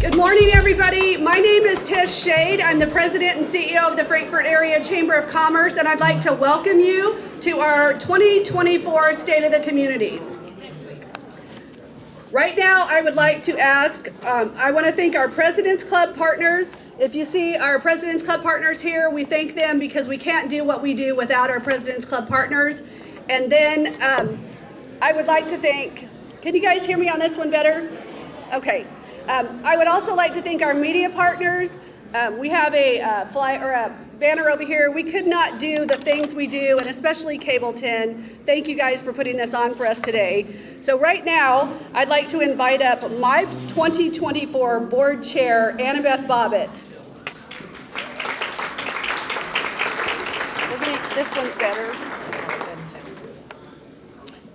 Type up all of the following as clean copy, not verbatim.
Good morning, everybody. My name is Tish Shade. I'm the president and CEO of the Frankfort Area Chamber of Commerce, and I'd like to welcome you to our 2024 State of the Community. Right now, I would like to ask, I want to thank our President's Club partners. If you see our President's Club partners here, we thank them because we can't do what we do without our President's Club partners. And then I would like to thank, can you guys hear me on this one better? Okay. I would also like to thank our media partners. We have a banner over here. We could not do the things we do, and especially Cable 10. Thank you guys for putting this on for us today. So right now, I'd like to invite up my 2024 board chair, Annabeth Bobbitt. This one's better.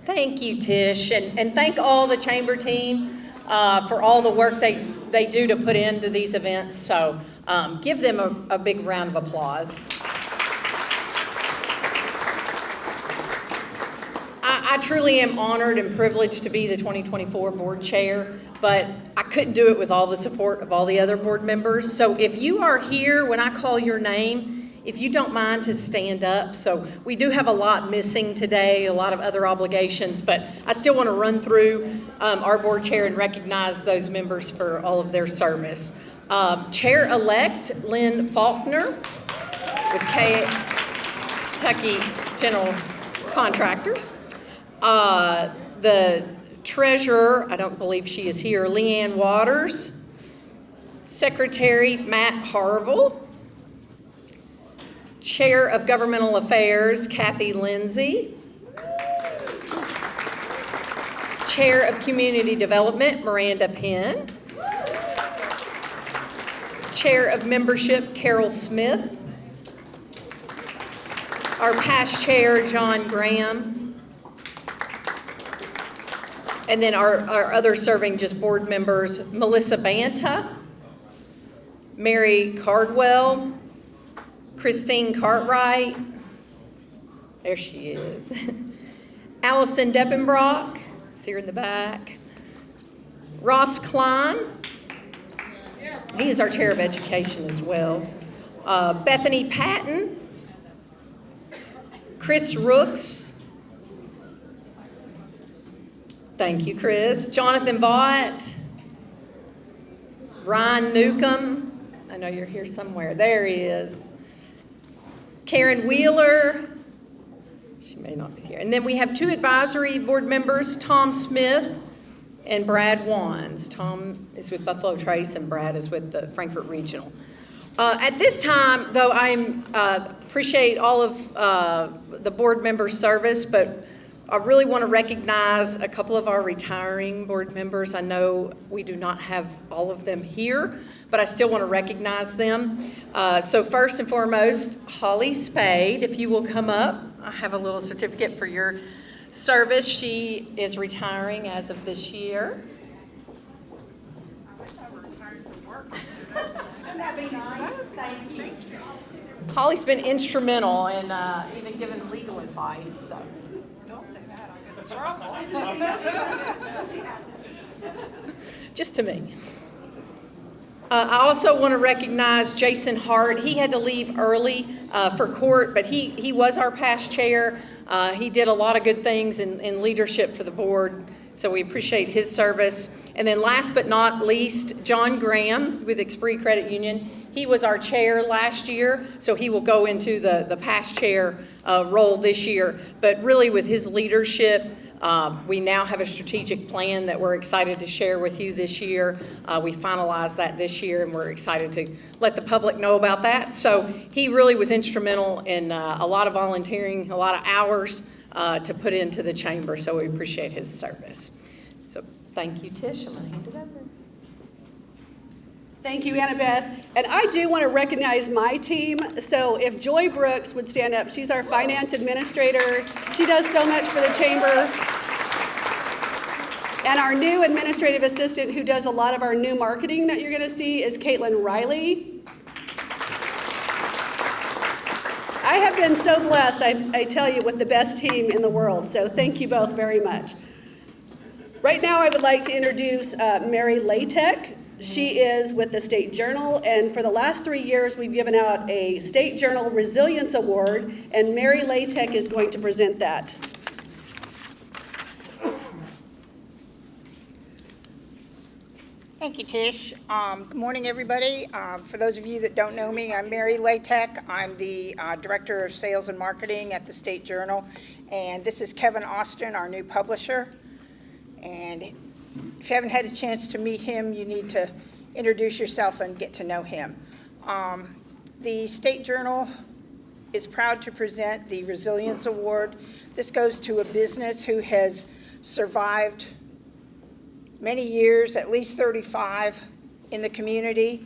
Thank you, Tish, and thank all the chamber team for all the work they do to put into these events. So give them a big round of applause. I truly am honored and privileged to be the 2024 board chair, but I couldn't do it with all the support of all the other board members. So if you are here when I call your name, if you don't mind to stand up. So we do have a lot missing today, a lot of other obligations, but I still want to run through our board chair and recognize those members for all of their service. Chair-elect Lynn Faulkner with Kentucky General Contractors. The treasurer, I don't believe she is here, Leanne Waters. Secretary Matt Harville. Chair of Governmental Affairs, Kathy Lindsay. Chair of Community Development, Miranda Penn. Chair of Membership, Carol Smith. Our past chair, John Graham. And then our other serving just board members, Melissa Banta, Mary Cardwell, Christine Cartwright, there she is. Allison Deppenbrock, see her in the back. Ross Klein, he is our chair of education as well. Bethany Patton, Chris Rooks, thank you, Chris. Jonathan Vaught, Ryan Newcomb, I know you're here somewhere, there he is. Karen Wheeler, she may not be here. And then we have two advisory board members, Tom Smith and Brad Wands. Tom is with Buffalo Trace and Brad is with the Frankfort Regional. At this time, though, I appreciate all of the board members' service, but I really want to recognize a couple of our retiring board members. I know we do not have all of them here, but I still want to recognize them. So first and foremost, Holly Spade, if you will come up. I have a little certificate for your service. She is retiring as of this year. I wish I were retired from work. Wouldn't that be nice? Thank you. Holly's been instrumental in even giving legal advice. So. Don't say that, I'll get in trouble. Just to me. I also want to recognize Jason Hart. He had to leave early for court, but he was our past chair. He did a lot of good things in leadership for the board, so we appreciate his service. And then last but not least, John Graham with Esprit Credit Union. He was our chair last year, so he will go into the past chair role this year. But really with his leadership, we now have a strategic plan that we're excited to share with you this year. We finalized that this year, and we're excited to let the public know about that. So he really was instrumental in a lot of volunteering, a lot of hours to put into the chamber, so we appreciate his service. So thank you, Tish. I'm going to hand it over. Thank you, Annabeth. And I do want to recognize my team. So if Joy Brooks would stand up, she's our finance administrator. She does so much for the chamber. And our new administrative assistant who does a lot of our new marketing that you're going to see is Caitlin Riley. I have been so blessed, I tell you, with the best team in the world. So thank you both very much. Right now, I would like to introduce Mary Latek. She is with the State Journal, and for the last 3 years, we've given out a State Journal Resilience Award, and Mary Latek is going to present that. Thank you, Tish. Good morning, everybody. For those of you that don't know me, I'm Mary Latek. I'm the Director of Sales and Marketing at the State Journal. And this is Kevin Austin, our new publisher. And if you haven't had a chance to meet him, you need to introduce yourself and get to know him. The State Journal is proud to present the Resilience Award. This goes to a business who has survived many years, at least 35, in the community.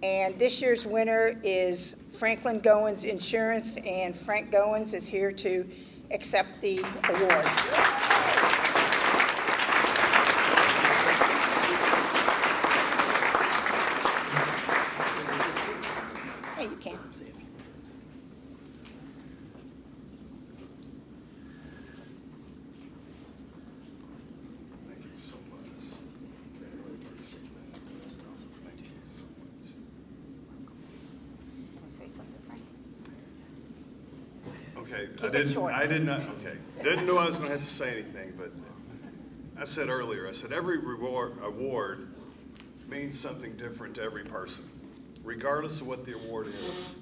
And this year's winner is Franklin Goins Insurance, and Frank Goins is here to accept the award. Hey, you can. Okay, Keep it short. I did not, okay. Didn't know I was gonna have to say anything, but I said earlier, I said every award means something different to every person, regardless of what the award is.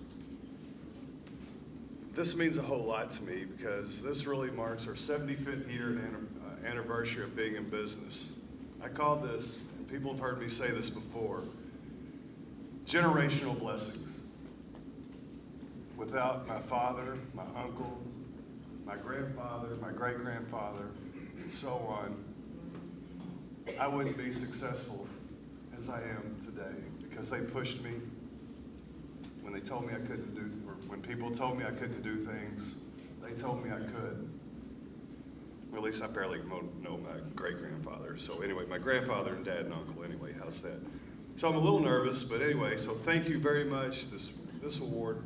This means a whole lot to me because this really marks our 75th year and anniversary of being in business. I call this, and people have heard me say this before, generational blessings. Without my father, my uncle, my grandfather, my great-grandfather, and so on, I wouldn't be successful as I am today because they pushed me when they told me I couldn't do, or when people told me I couldn't do things, they told me I could. Or at least I barely know my great-grandfather. So anyway, my grandfather and dad and uncle, anyway, how's that? So I'm a little nervous, but anyway, so thank you very much. This award,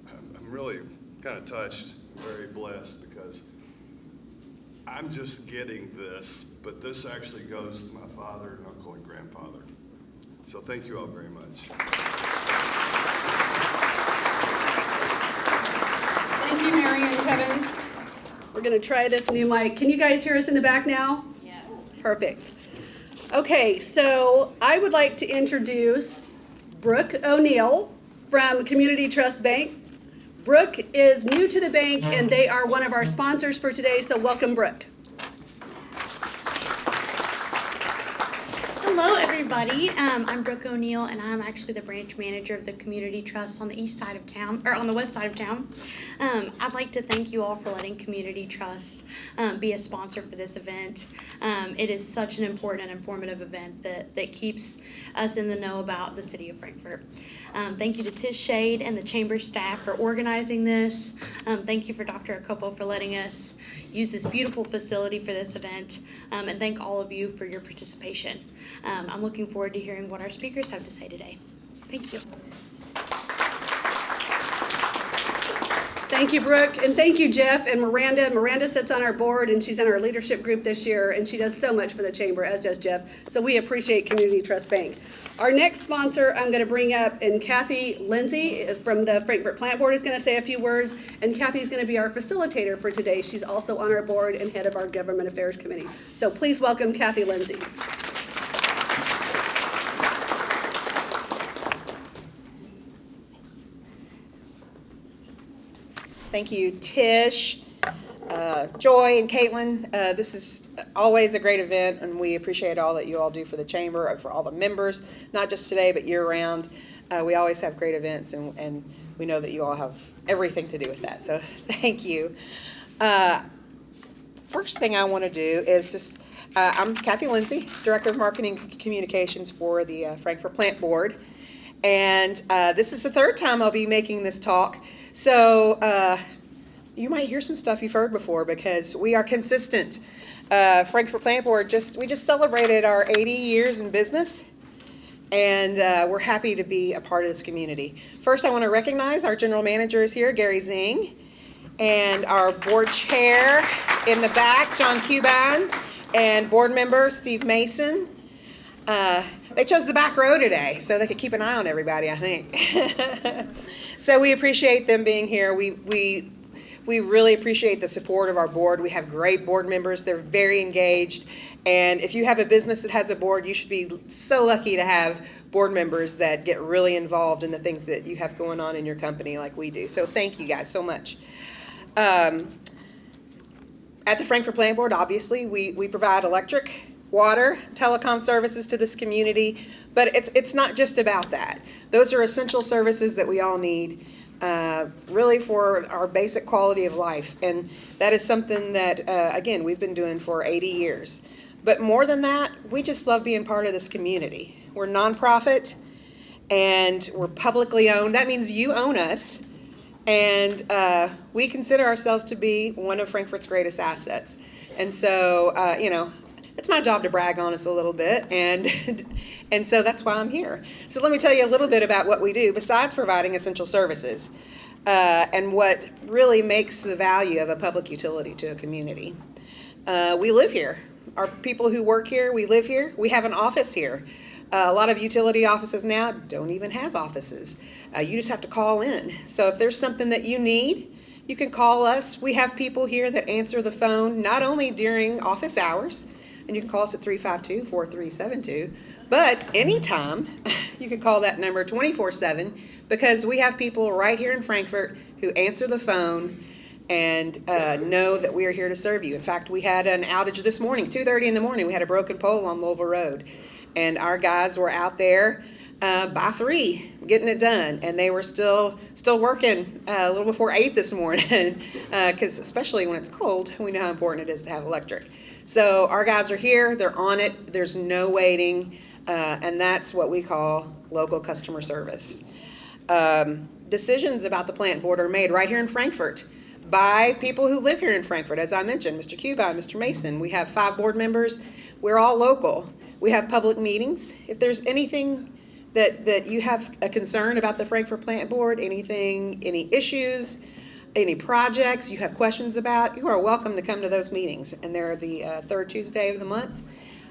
I'm really kind of touched, very blessed because I'm just getting this, but this actually goes to my father and uncle and grandfather. So thank you all very much. Thank you, Mary and Kevin. We're going to try this new mic. Can you guys hear us in the back now? Yeah. Perfect. Okay, so I would like to introduce Brooke O'Neill from Community Trust Bank. Brooke is new to the bank, and they are one of our sponsors for today, so welcome, Brooke. Hello, everybody. I'm Brooke O'Neill, and I'm actually the branch manager of the Community Trust on the east side of town, or on the west side of town. I'd like to thank you all for letting Community Trust be a sponsor for this event. It is such an important and informative event that keeps us in the know about the city of Frankfort. Thank you to Tish Shade and the chamber staff for organizing this. Thank you for Dr. Acopo for letting us use this beautiful facility for this event. And thank all of you for your participation. I'm looking forward to hearing what our speakers have to say today. Thank you. Thank you, Brooke, and thank you, Jeff and Miranda. Miranda sits on our board, and she's in our leadership group this year, and she does so much for the chamber, as does Jeff. So we appreciate Community Trust Bank. Our next sponsor I'm going to bring up, and Kathy Lindsay is from the Frankfort Plant Board is going to say a few words, and Kathy's going to be our facilitator for today. She's also on our board and head of our Government Affairs Committee. So please welcome Kathy Lindsay. Thank you, Tish, Joy, and Caitlin. This is always a great event, and we appreciate all that you all do for the chamber, for all the members, not just today, but year-round. We always have great events, and we know that you all have everything to do with that, so thank you. First thing I want to do is just, I'm Kathy Lindsay, Director of Marketing Communications for the Frankfort Plant Board, and this is the third time I'll be making this talk. So you might hear some stuff you've heard before because we are consistent. Frankfort Plant Board, we just celebrated our 80 years in business, and we're happy to be a part of this community. First, I want to recognize our general manager is here, Gary Zing, and our board chair in the back, John Cuban, and board member, Steve Mason. They chose the back row today so they could keep an eye on everybody, I think. So we appreciate them being here. We really appreciate the support of our board. We have great board members. They're very engaged. And if you have a business that has a board, you should be so lucky to have board members that get really involved in the things that you have going on in your company like we do. So thank you guys so much. At the Frankfort Plant Board, obviously, we provide electric, water, telecom services to this community, but it's not just about that. Those are essential services that we all need, really for our basic quality of life. And that is something that, again, we've been doing for 80 years. But more than that, we just love being part of this community. We're nonprofit and we're publicly owned. That means you own us. And we consider ourselves to be one of Frankfort's greatest assets. And so, it's my job to brag on us a little bit. And so that's why I'm here. So let me tell you a little bit about what we do besides providing essential services and what really makes the value of a public utility to a community. We live here. Our people who work here, we live here. We have an office here. A lot of utility offices now don't even have offices. You just have to call in. So if there's something that you need, you can call us. We have people here that answer the phone not only during office hours, and you can call us at 352-4372, but anytime you can call that number 24/7 because we have people right here in Frankfort who answer the phone and know that we are here to serve you. In fact, we had an outage this morning, 2:30 in the morning. We had a broken pole on Louisville Road, and our guys were out there by 3 getting it done, and they were still working a little before 8 this morning because especially when it's cold, we know how important it is to have electric. So our guys are here, they're on it, there's no waiting, and that's what we call local customer service. Decisions about the plant board are made right here in Frankfort by people who live here in Frankfort. As I mentioned, Mr. Cuba and Mr. Mason. We have 5 board members. We're all local. We have public meetings. If there's anything that you have a concern about the Frankfort Plant Board, any issues, any projects you have questions about, you are welcome to come to those meetings. And they're the third Tuesday of the month,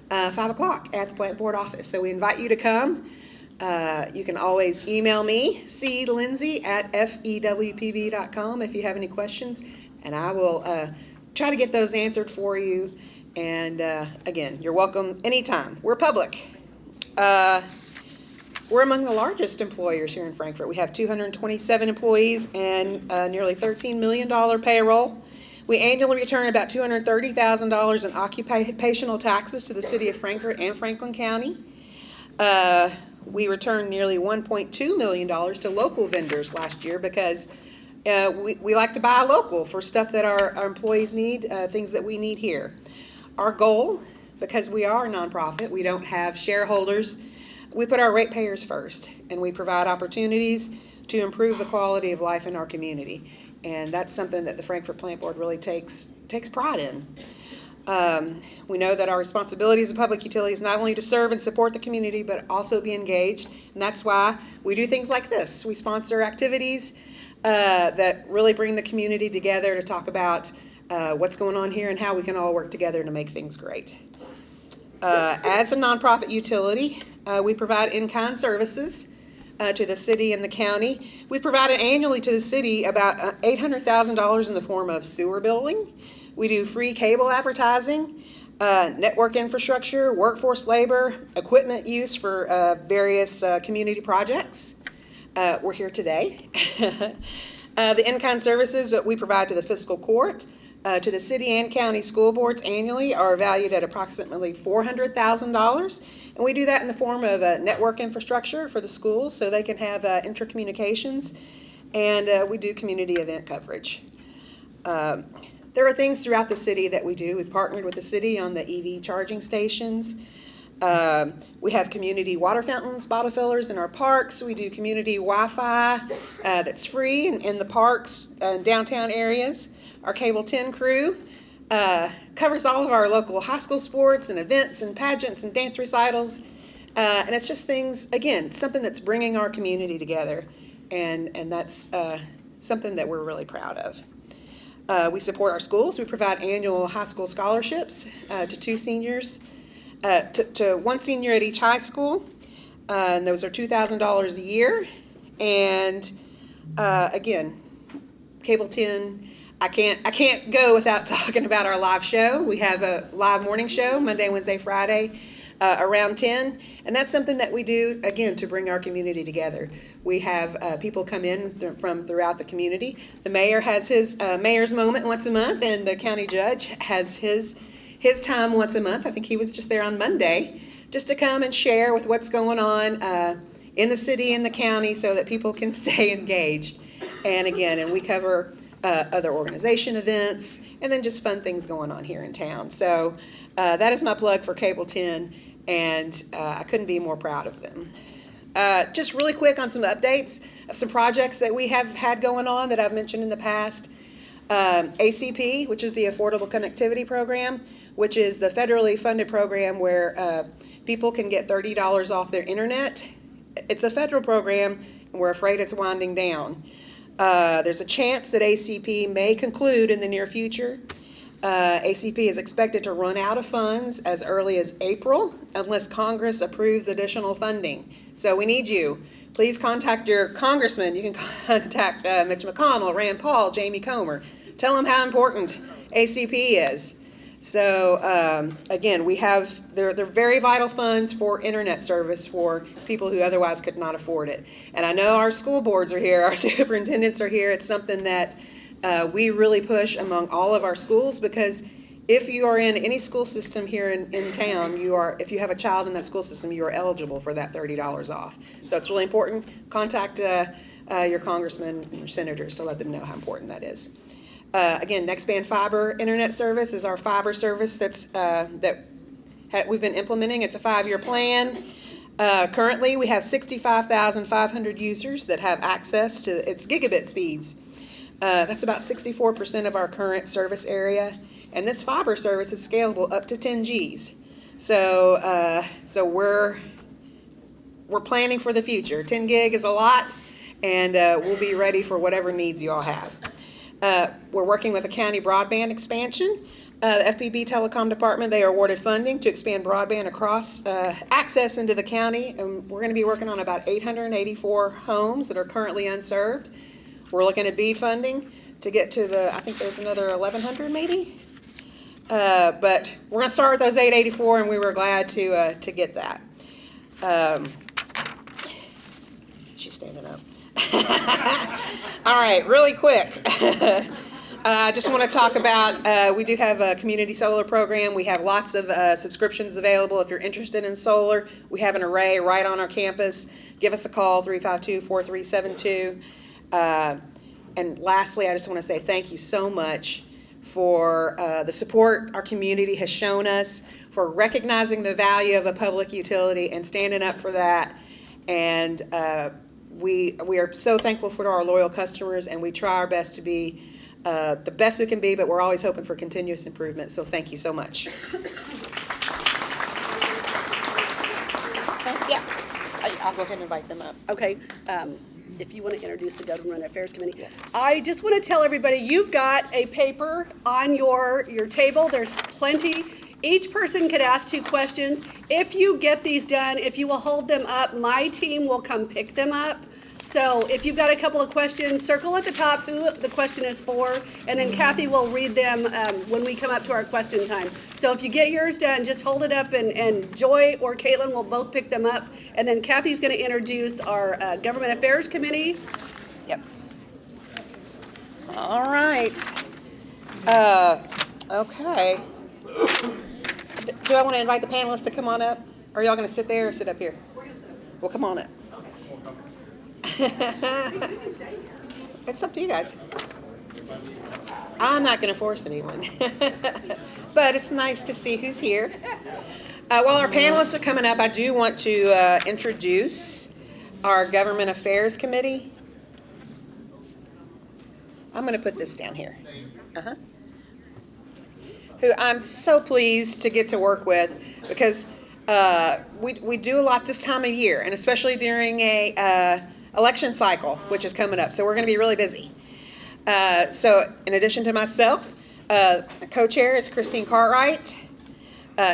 5 o'clock at the Plant Board office. So we invite you to come. You can always email me, clindsay@fewpb.com if you have any questions, and I will try to get those answered for you. And again, you're welcome anytime. We're public. We're among the largest employers here in Frankfort. We have 227 employees and nearly $13 million payroll. We annually return about $230,000 in occupational taxes to the city of Frankfort and Franklin County. We returned nearly $1.2 million to local vendors last year because we like to buy local for stuff that our employees need, things that we need here. Our goal, because we are a nonprofit, we don't have shareholders, we put our ratepayers first, and we provide opportunities to improve the quality of life in our community. And that's something that the Frankfort Plant Board really takes pride in. We know that our responsibility as a public utility is not only to serve and support the community, but also be engaged. And that's why we do things like this. We sponsor activities that really bring the community together to talk about what's going on here and how we can all work together to make things great. As a nonprofit utility, we provide in-kind services to the city and the county. We provided annually to the city about $800,000 in the form of sewer billing. We do free cable advertising, network infrastructure, workforce labor, equipment use for various community projects. We're here today. The in-kind services that we provide to the fiscal court, to the city and county school boards annually are valued at approximately $400,000. And we do that in the form of network infrastructure for the schools so they can have intercommunications. And we do community event coverage. There are things throughout the city that we do. We've partnered with the city on the EV charging stations. We have community water fountains, bottle fillers in our parks. We do community Wi-Fi that's free in the parks and downtown areas. Our Cable 10 crew covers all of our local high school sports and events and pageants and dance recitals. And it's just things, again, something that's bringing our community together. And that's something that we're really proud of. We support our schools. We provide annual high school scholarships to 2 seniors, to 1 senior at each high school. And those are $2,000 a year. And again, Cable 10, I can't go without talking about our live show. We have a live morning show Monday, Wednesday, Friday around 10. And that's something that we do, again, to bring our community together. We have people come in from throughout the community. The mayor has his mayor's moment once a month, and the county judge has his time once a month. I think he was just there on Monday, just to come and share with what's going on in the city and the county so that people can stay engaged. And again, and we cover other organization events and then just fun things going on here in town. So that is my plug for Cable 10, and I couldn't be more proud of them. Just really quick on some updates of some projects that we have had going on that I've mentioned in the past. ACP, which is the Affordable Connectivity Program, which is the federally funded program where people can get $30 off their internet. It's a federal program, and we're afraid it's winding down. There's a chance that ACP may conclude in the near future. ACP is expected to run out of funds as early as April unless Congress approves additional funding. So we need you. Please contact your congressman. You can contact Mitch McConnell, Rand Paul, Jamie Comer. Tell them how important ACP is. So again, we have, they're very vital funds for internet service for people who otherwise could not afford it. And I know our school boards are here, our superintendents are here. It's something that we really push among all of our schools, because if you are in any school system here in town, if you have a child in that school system, you are eligible for that $30 off. So it's really important. Contact your congressmen and your senators to let them know how important that is. Again, Nextband Fiber Internet Service is our fiber service we've been implementing. It's a 5-year plan. Currently, we have 65,500 users that have access to its gigabit speeds. That's about 64% of our current service area. And this fiber service is scalable up to 10 Gs. So we're planning for the future. 10 gig is a lot, and we'll be ready for whatever needs you all have. We're working with a county broadband expansion. The FPB Telecom Department, they are awarded funding to expand broadband across access into the county, and we're going to be working on about 884 homes that are currently unserved. We're looking at B funding to get to I think there's another 1,100 maybe. But we're going to start with those 884, and we were glad to get that. She's standing up. All right, really quick. I just want to talk about, we do have a community solar program. We have lots of subscriptions available. If you're interested in solar, we have an array right on our campus. Give us a call, 352-4372. And lastly, I just want to say thank you so much for the support our community has shown us, for recognizing the value of a public utility and standing up for that. And we are so thankful for our loyal customers, and we try our best to be the best we can be, but we're always hoping for continuous improvement. So thank you so much. Yeah, I'll go ahead and invite them up. Okay, if you want to introduce the Government Affairs Committee. Yeah. I just want to tell everybody, you've got a paper on your table. There's plenty. Each person could ask 2 questions. If you get these done, if you will hold them up, my team will come pick them up. So if you've got a couple of questions, circle at the top who the question is for, and then Kathy will read them when we come up to our question time. So if you get yours done, just hold it up, and Joy or Caitlin will both pick them up. And then Kathy's going to introduce our Government Affairs Committee. Yep. All right. Okay. Do I want to invite the panelists to come on up? Or are y'all going to sit there or sit up here? Well, come on up. It's up to you guys. I'm not going to force anyone. But it's nice to see who's here. While our panelists are coming up, I do want to introduce our Government Affairs Committee. I'm going to put this down here. Who I'm so pleased to get to work with, because we do a lot this time of year, and especially during a election cycle, which is coming up. So we're going to be really busy. So in addition to myself, co-chair is Christine Cartwright,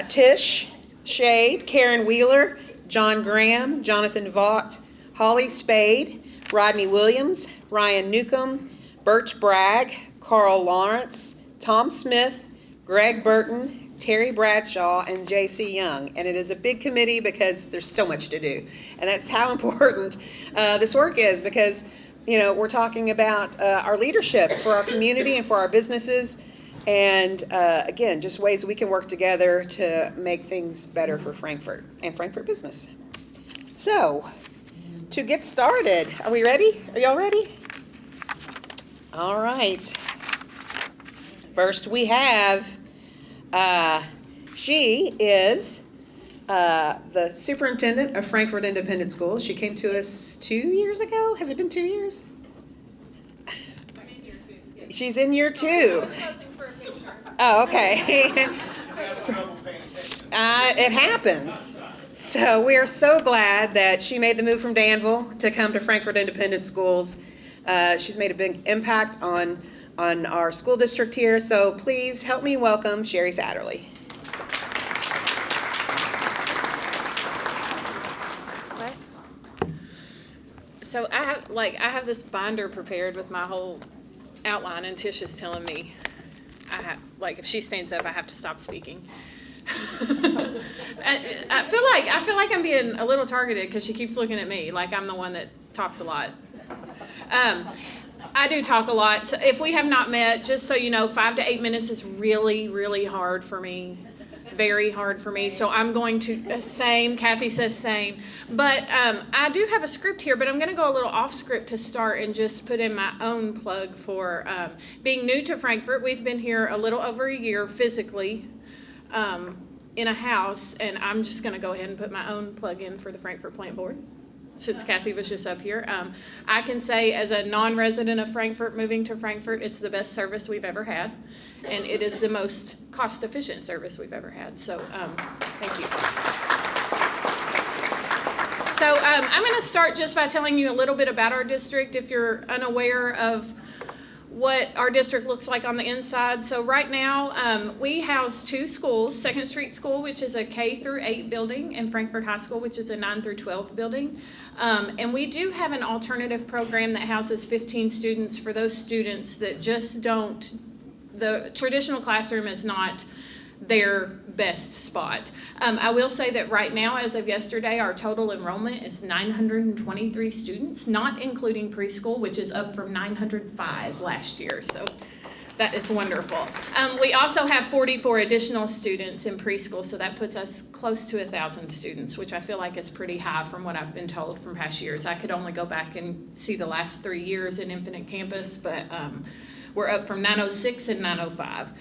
Tish Shade, Karen Wheeler, John Graham, Jonathan Vaught, Holly Spade, Rodney Williams, Ryan Newcomb, Birch Bragg, Carl Lawrence, Tom Smith, Greg Burton, Terry Bradshaw, and J.C. Young. And it is a big committee because there's so much to do. And that's how important this work is, because, you know, we're talking about our leadership for our community and for our businesses. And again, just ways we can work together to make things better for Frankfort and Frankfort business. So, to get started, are we ready? Are y'all ready? All right. First we have, she is the superintendent of Frankfort Independent Schools. She came to us 2 years ago. Has it been 2 years? I'm in year 2. Yes. She's in year 2. I was posing for a picture. Oh, okay. It happens. So we are so glad that she made the move from Danville to come to Frankfort Independent Schools. She's made a big impact on our school district here. So please help me welcome Sherry Satterley. So I have this binder prepared with my whole outline, and Tish is telling me if she stands up, I have to stop speaking. I feel like I'm being a little targeted because she keeps looking at me like I'm the one that talks a lot. I do talk a lot. So if we have not met, just so you know, 5 to 8 minutes is really, really hard for me. Very hard for me. So I'm going to, same, Kathy says same. But I do have a script here, but I'm going to go a little off script to start and just put in my own plug for being new to Frankfort. We've been here a little over a year physically in a house, and I'm just going to go ahead and put my own plug in for the Frankfort Plant Board, since Kathy was just up here. I can say, as a non-resident of Frankfort, moving to Frankfort, it's the best service we've ever had, and it is the most cost-efficient service we've ever had. So, thank you. So, I'm going to start just by telling you a little bit about our district, if you're unaware of what our district looks like on the inside. So right now, we house 2 schools, 2nd Street School, which is a K through 8 building, and Frankfort High School, which is a 9 through 12 building. And we do have an alternative program that houses 15 students for those students that just don't, the traditional classroom is not their best spot. I will say that right now, as of yesterday, our total enrollment is 923 students, not including preschool, which is up from 905 last year. So that is wonderful. We also have 44 additional students in preschool, so that puts us close to 1,000 students, which I feel like is pretty high from what I've been told from past years. I could only go back and see the last 3 years in Infinite Campus, but we're up from 906 and 905.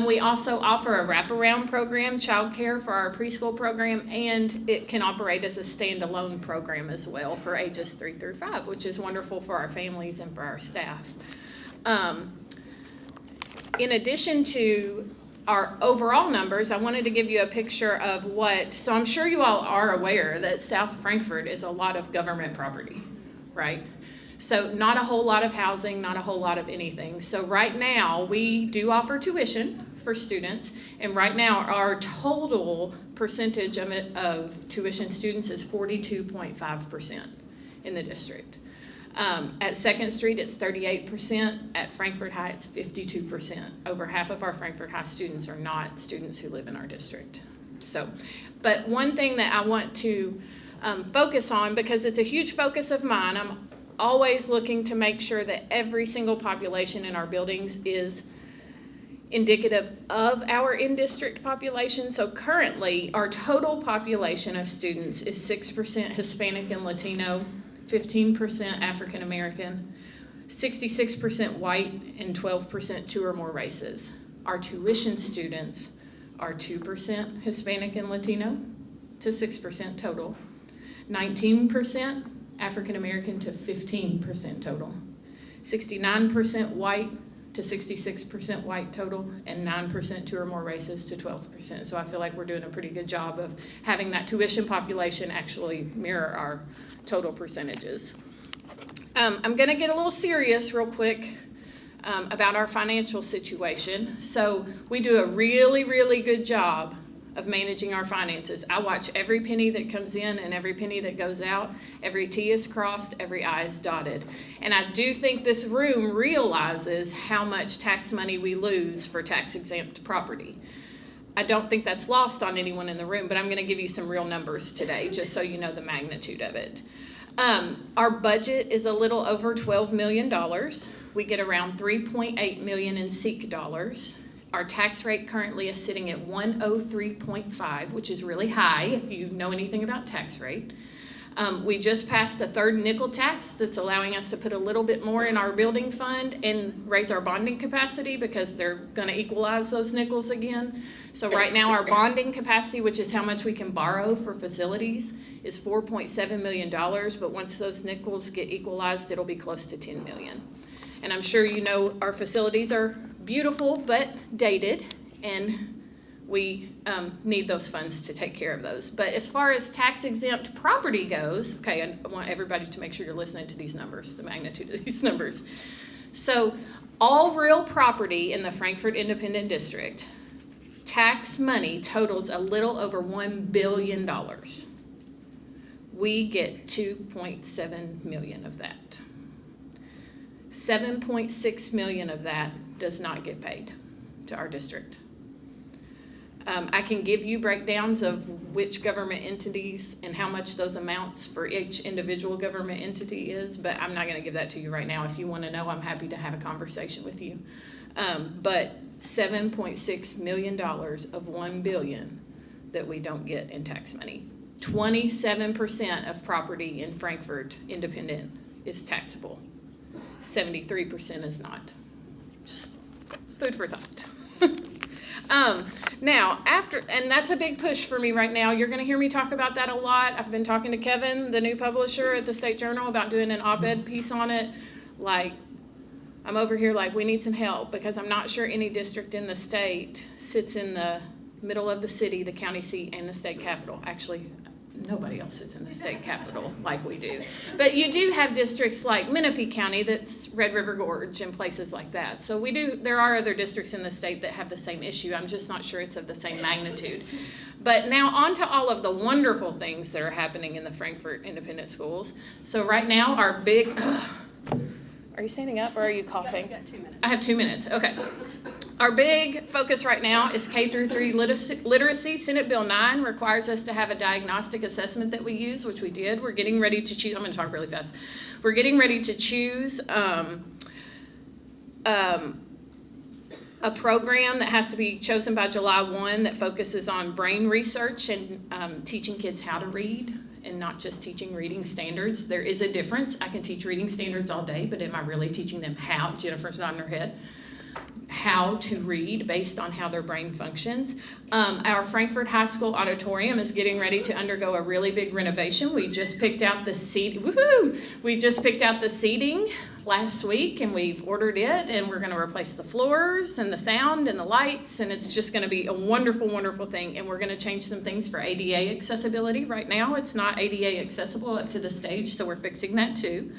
We also offer a wraparound program, childcare for our preschool program, and it can operate as a standalone program as well for ages 3 through 5, which is wonderful for our families and for our staff. In addition to our overall numbers, I wanted to give you a picture of so I'm sure you all are aware that South Frankfort is a lot of government property, right? So not a whole lot of housing, not a whole lot of anything. So right now, we do offer tuition for students, and right now our total percentage of tuition students is 42.5% in the district. At 2nd Street, it's 38%. At Frankfort High, it's 52%. Over half of our Frankfort High students are not students who live in our district. So, but one thing that I want to focus on, because it's a huge focus of mine, I'm always looking to make sure that every single population in our buildings is indicative of our in-district population. So currently, our total population of students is 6% Hispanic and Latino, 15% African American, 66% white, and 12% 2 or more races. Our tuition students are 2% Hispanic and Latino to 6% total, 19% African American to 15% total, 69% white to 66% white total, and 9% 2 or more races to 12%. So I feel like we're doing a pretty good job of having that tuition population actually mirror our total percentages. I'm going to get a little serious real quick about our financial situation. So we do a really, really good job of managing our finances. I watch every penny that comes in and every penny that goes out. Every T is crossed, every I is dotted. And I do think this room realizes how much tax money we lose for tax-exempt property. I don't think that's lost on anyone in the room, but I'm going to give you some real numbers today, just so you know the magnitude of it. Our budget is a little over $12 million. We get around $3.8 million in SEEK dollars. Our tax rate currently is sitting at 103.5, which is really high if you know anything about tax rate. We just passed a third nickel tax that's allowing us to put a little bit more in our building fund and raise our bonding capacity because they're going to equalize those nickels again. So right now our bonding capacity, which is how much we can borrow for facilities, is $4.7 million, but once those nickels get equalized, it'll be close to $10 million. And I'm sure you know our facilities are beautiful but dated, and we need those funds to take care of those. But as far as tax-exempt property goes, okay, I want everybody to make sure you're listening to these numbers, the magnitude of these numbers. So all real property in the Frankfort Independent District, tax money totals a little over $1 billion. We get 2.7 million of that. 7.6 million of that does not get paid to our district. I can give you breakdowns of which government entities and how much those amounts for each individual government entity is, but I'm not going to give that to you right now. If you want to know, I'm happy to have a conversation with you. But $7.6 million of $1 billion that we don't get in tax money. 27% of property in Frankfort Independent is taxable. 73% is not. Just food for thought. Now, and that's a big push for me right now. You're going to hear me talk about that a lot. I've been talking to Kevin, the new publisher at the State Journal, about doing an op-ed piece on it. Like, I'm over here like, we need some help, because I'm not sure any district in the state sits in the middle of the city, the county seat, and the state capital. Actually, nobody else sits in the state capital like we do. But you do have districts like Menifee County, that's Red River Gorge and places like that. So there are other districts in the state that have the same issue. I'm just not sure it's of the same magnitude. But now on to all of the wonderful things that are happening in the Frankfort Independent Schools. So right now our big, are you standing up or are you coughing? I've got 2 minutes. I have 2 minutes, okay. Our big focus right now is K-3 literacy. Senate Bill 9 requires us to have a diagnostic assessment that we use, which we did. We're getting ready to choose, I'm going to talk really fast. We're getting ready to choose a program that has to be chosen by July 1 that focuses on brain research and teaching kids how to read and not just teaching reading standards. There is a difference. I can teach reading standards all day, but am I really teaching them how? Jennifer's nodding her head. How to read based on how their brain functions. Our Frankfort High School auditorium is getting ready to undergo a really big renovation. We just picked out the We just picked out the seating last week, and we've ordered it, and we're going to replace the floors and the sound and the lights, and it's just going to be a wonderful, wonderful thing. And we're going to change some things for ADA accessibility. Right now, it's not ADA accessible up to the stage, so we're fixing that too.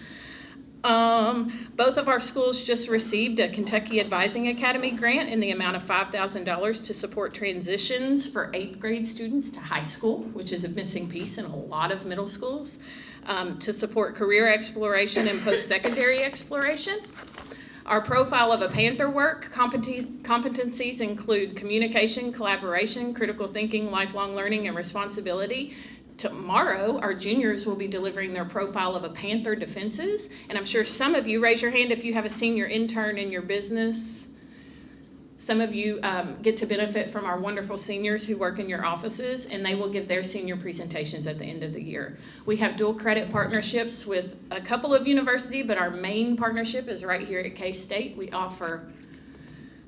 Both of our schools just received a Kentucky Advising Academy grant in the amount of $5,000 to support transitions for 8th grade students to high school, which is a missing piece in a lot of middle schools, to support career exploration and post-secondary exploration. Our profile of a Panther work competencies include communication, collaboration, critical thinking, lifelong learning, and responsibility. Tomorrow, our juniors will be delivering their profile of a Panther defenses, and I'm sure some of you, raise your hand if you have a senior intern in your business. Some of you get to benefit from our wonderful seniors who work in your offices, and they will give their senior presentations at the end of the year. We have dual credit partnerships with a couple of universities, but our main partnership is right here at K-State. We offer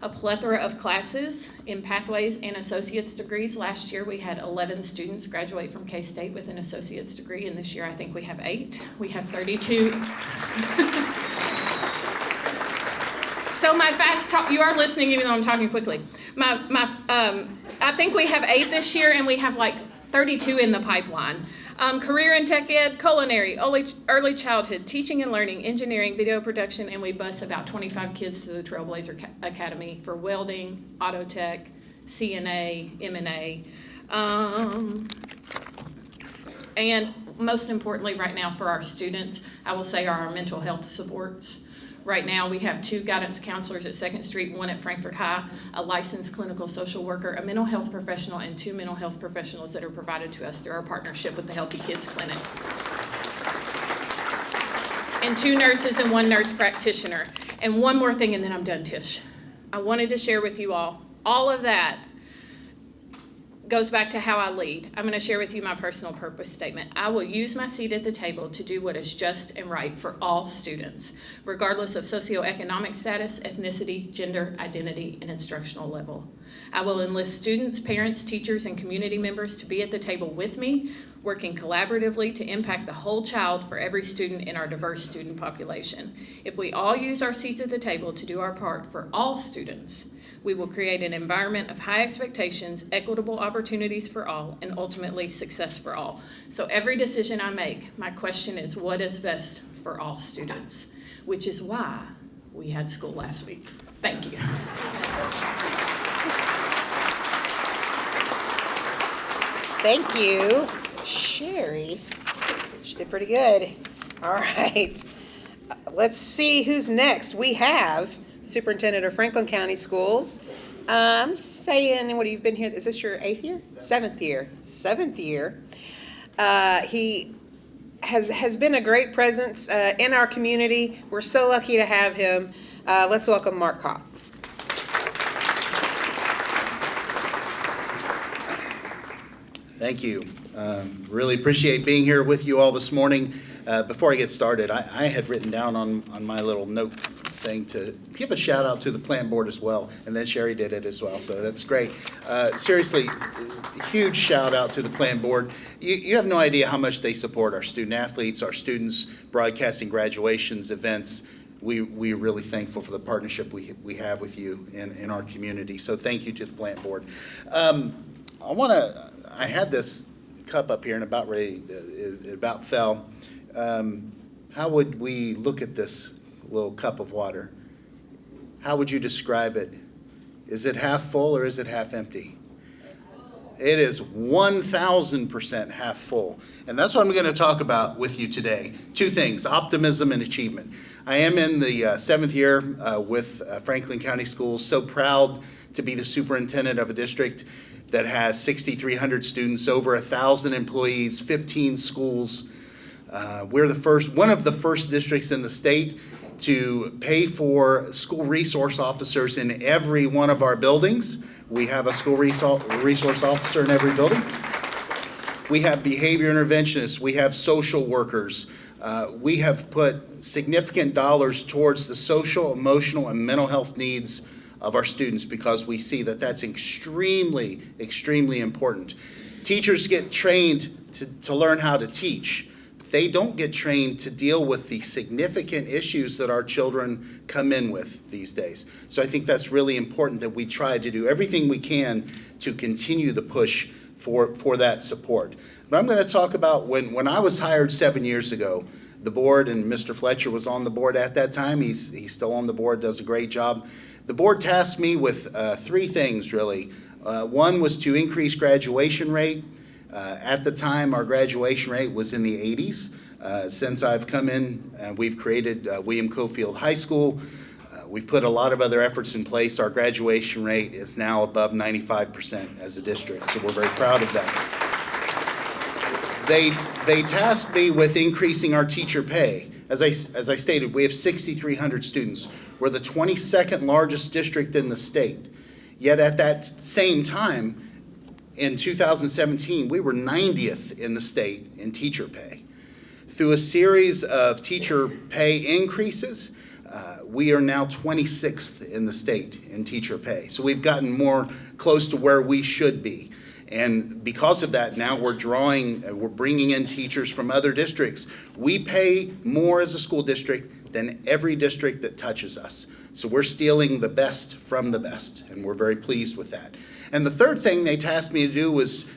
a plethora of classes in pathways and associate's degrees. Last year we had 11 students graduate from K-State with an associate's degree, and this year I think we have 8. We have 32. So my fast talk, you are listening even though I'm talking quickly. I think we have 8 this year, and we have like 32 in the pipeline. Career and tech ed, culinary, early childhood, teaching and learning, engineering, video production, and we bus about 25 kids to the Trailblazer Academy for welding, auto tech, CNA, M&A. And most importantly, right now for our students, I will say are our mental health supports. Right now, we have 2 guidance counselors at 2nd Street, 1 at Frankfort High, a licensed clinical social worker, a mental health professional, and 2 mental health professionals that are provided to us through our partnership with the Healthy Kids Clinic. And 2 nurses and 1 nurse practitioner. And one more thing, and then I'm done, Tish. I wanted to share with you all of that goes back to how I lead. I'm going to share with you my personal purpose statement. I will use my seat at the table to do what is just and right for all students, regardless of socioeconomic status, ethnicity, gender, identity, and instructional level. I will enlist students, parents, teachers, and community members to be at the table with me, working collaboratively to impact the whole child for every student in our diverse student population. If we all use our seats at the table to do our part for all students, we will create an environment of high expectations, equitable opportunities for all, and ultimately success for all. So every decision I make, my question is, what is best for all students? Which is why we had school last week. Thank you. Thank you, Sherry. She did pretty good. All right. Let's see who's next. We have Superintendent of Franklin County Schools. I'm saying, what, you've been here, is this your 8th year? 7th year. 7th year. He has been a great presence in our community. We're so lucky to have him. Let's welcome Mark Kopp. Thank you. Really appreciate being here with you all this morning. Before I get started, I had written down on my little note thing to give a shout out to the plant board as well, and then Sherry did it as well, so that's great. Seriously, huge shout out to the plant board. You have no idea how much they support our student athletes, our students, broadcasting graduations, events. We're really thankful for the partnership we have with you in our community, so thank you to the plant board. I had this cup up here and it about fell. How would we look at this little cup of water? How would you describe it? Is it half full or is it half empty? It is 1,000% half full. And that's what I'm going to talk about with you today. 2 things, optimism and achievement. I am in the 7th year with Franklin County Schools. So proud to be the superintendent of a district that has 6,300 students, over 1,000 employees, 15 schools. We're one of the first districts in the state to pay for school resource officers in every one of our buildings. We have a school resource officer in every building. We have behavior interventionists. We have social workers. We have put significant dollars towards the social, emotional, and mental health needs of our students because we see that that's extremely, extremely important. Teachers get trained to learn how to teach. They don't get trained to deal with the significant issues that our children come in with these days. So I think that's really important that we try to do everything we can to continue the push for that support. But I'm going to talk about when I was hired 7 years ago, the board, and Mr. Fletcher was on the board at that time. He's still on the board, does a great job. The board tasked me with 3 things, really. One was to increase graduation rate. At the time, our graduation rate was in the 80s. Since I've come in, we've created William Cofield High School. We've put a lot of other efforts in place. Our graduation rate is now above 95% as a district, so we're very proud of that. They tasked me with increasing our teacher pay. As I stated, we have 6,300 students. We're the 22nd largest district in the state. Yet at that same time, in 2017, we were 90th in the state in teacher pay. Through a series of teacher pay increases, we are now 26th in the state in teacher pay. So we've gotten more close to where we should be. And because of that, now we're bringing in teachers from other districts. We pay more as a school district than every district that touches us. So we're stealing the best from the best, and we're very pleased with that. And the third thing they tasked me to do was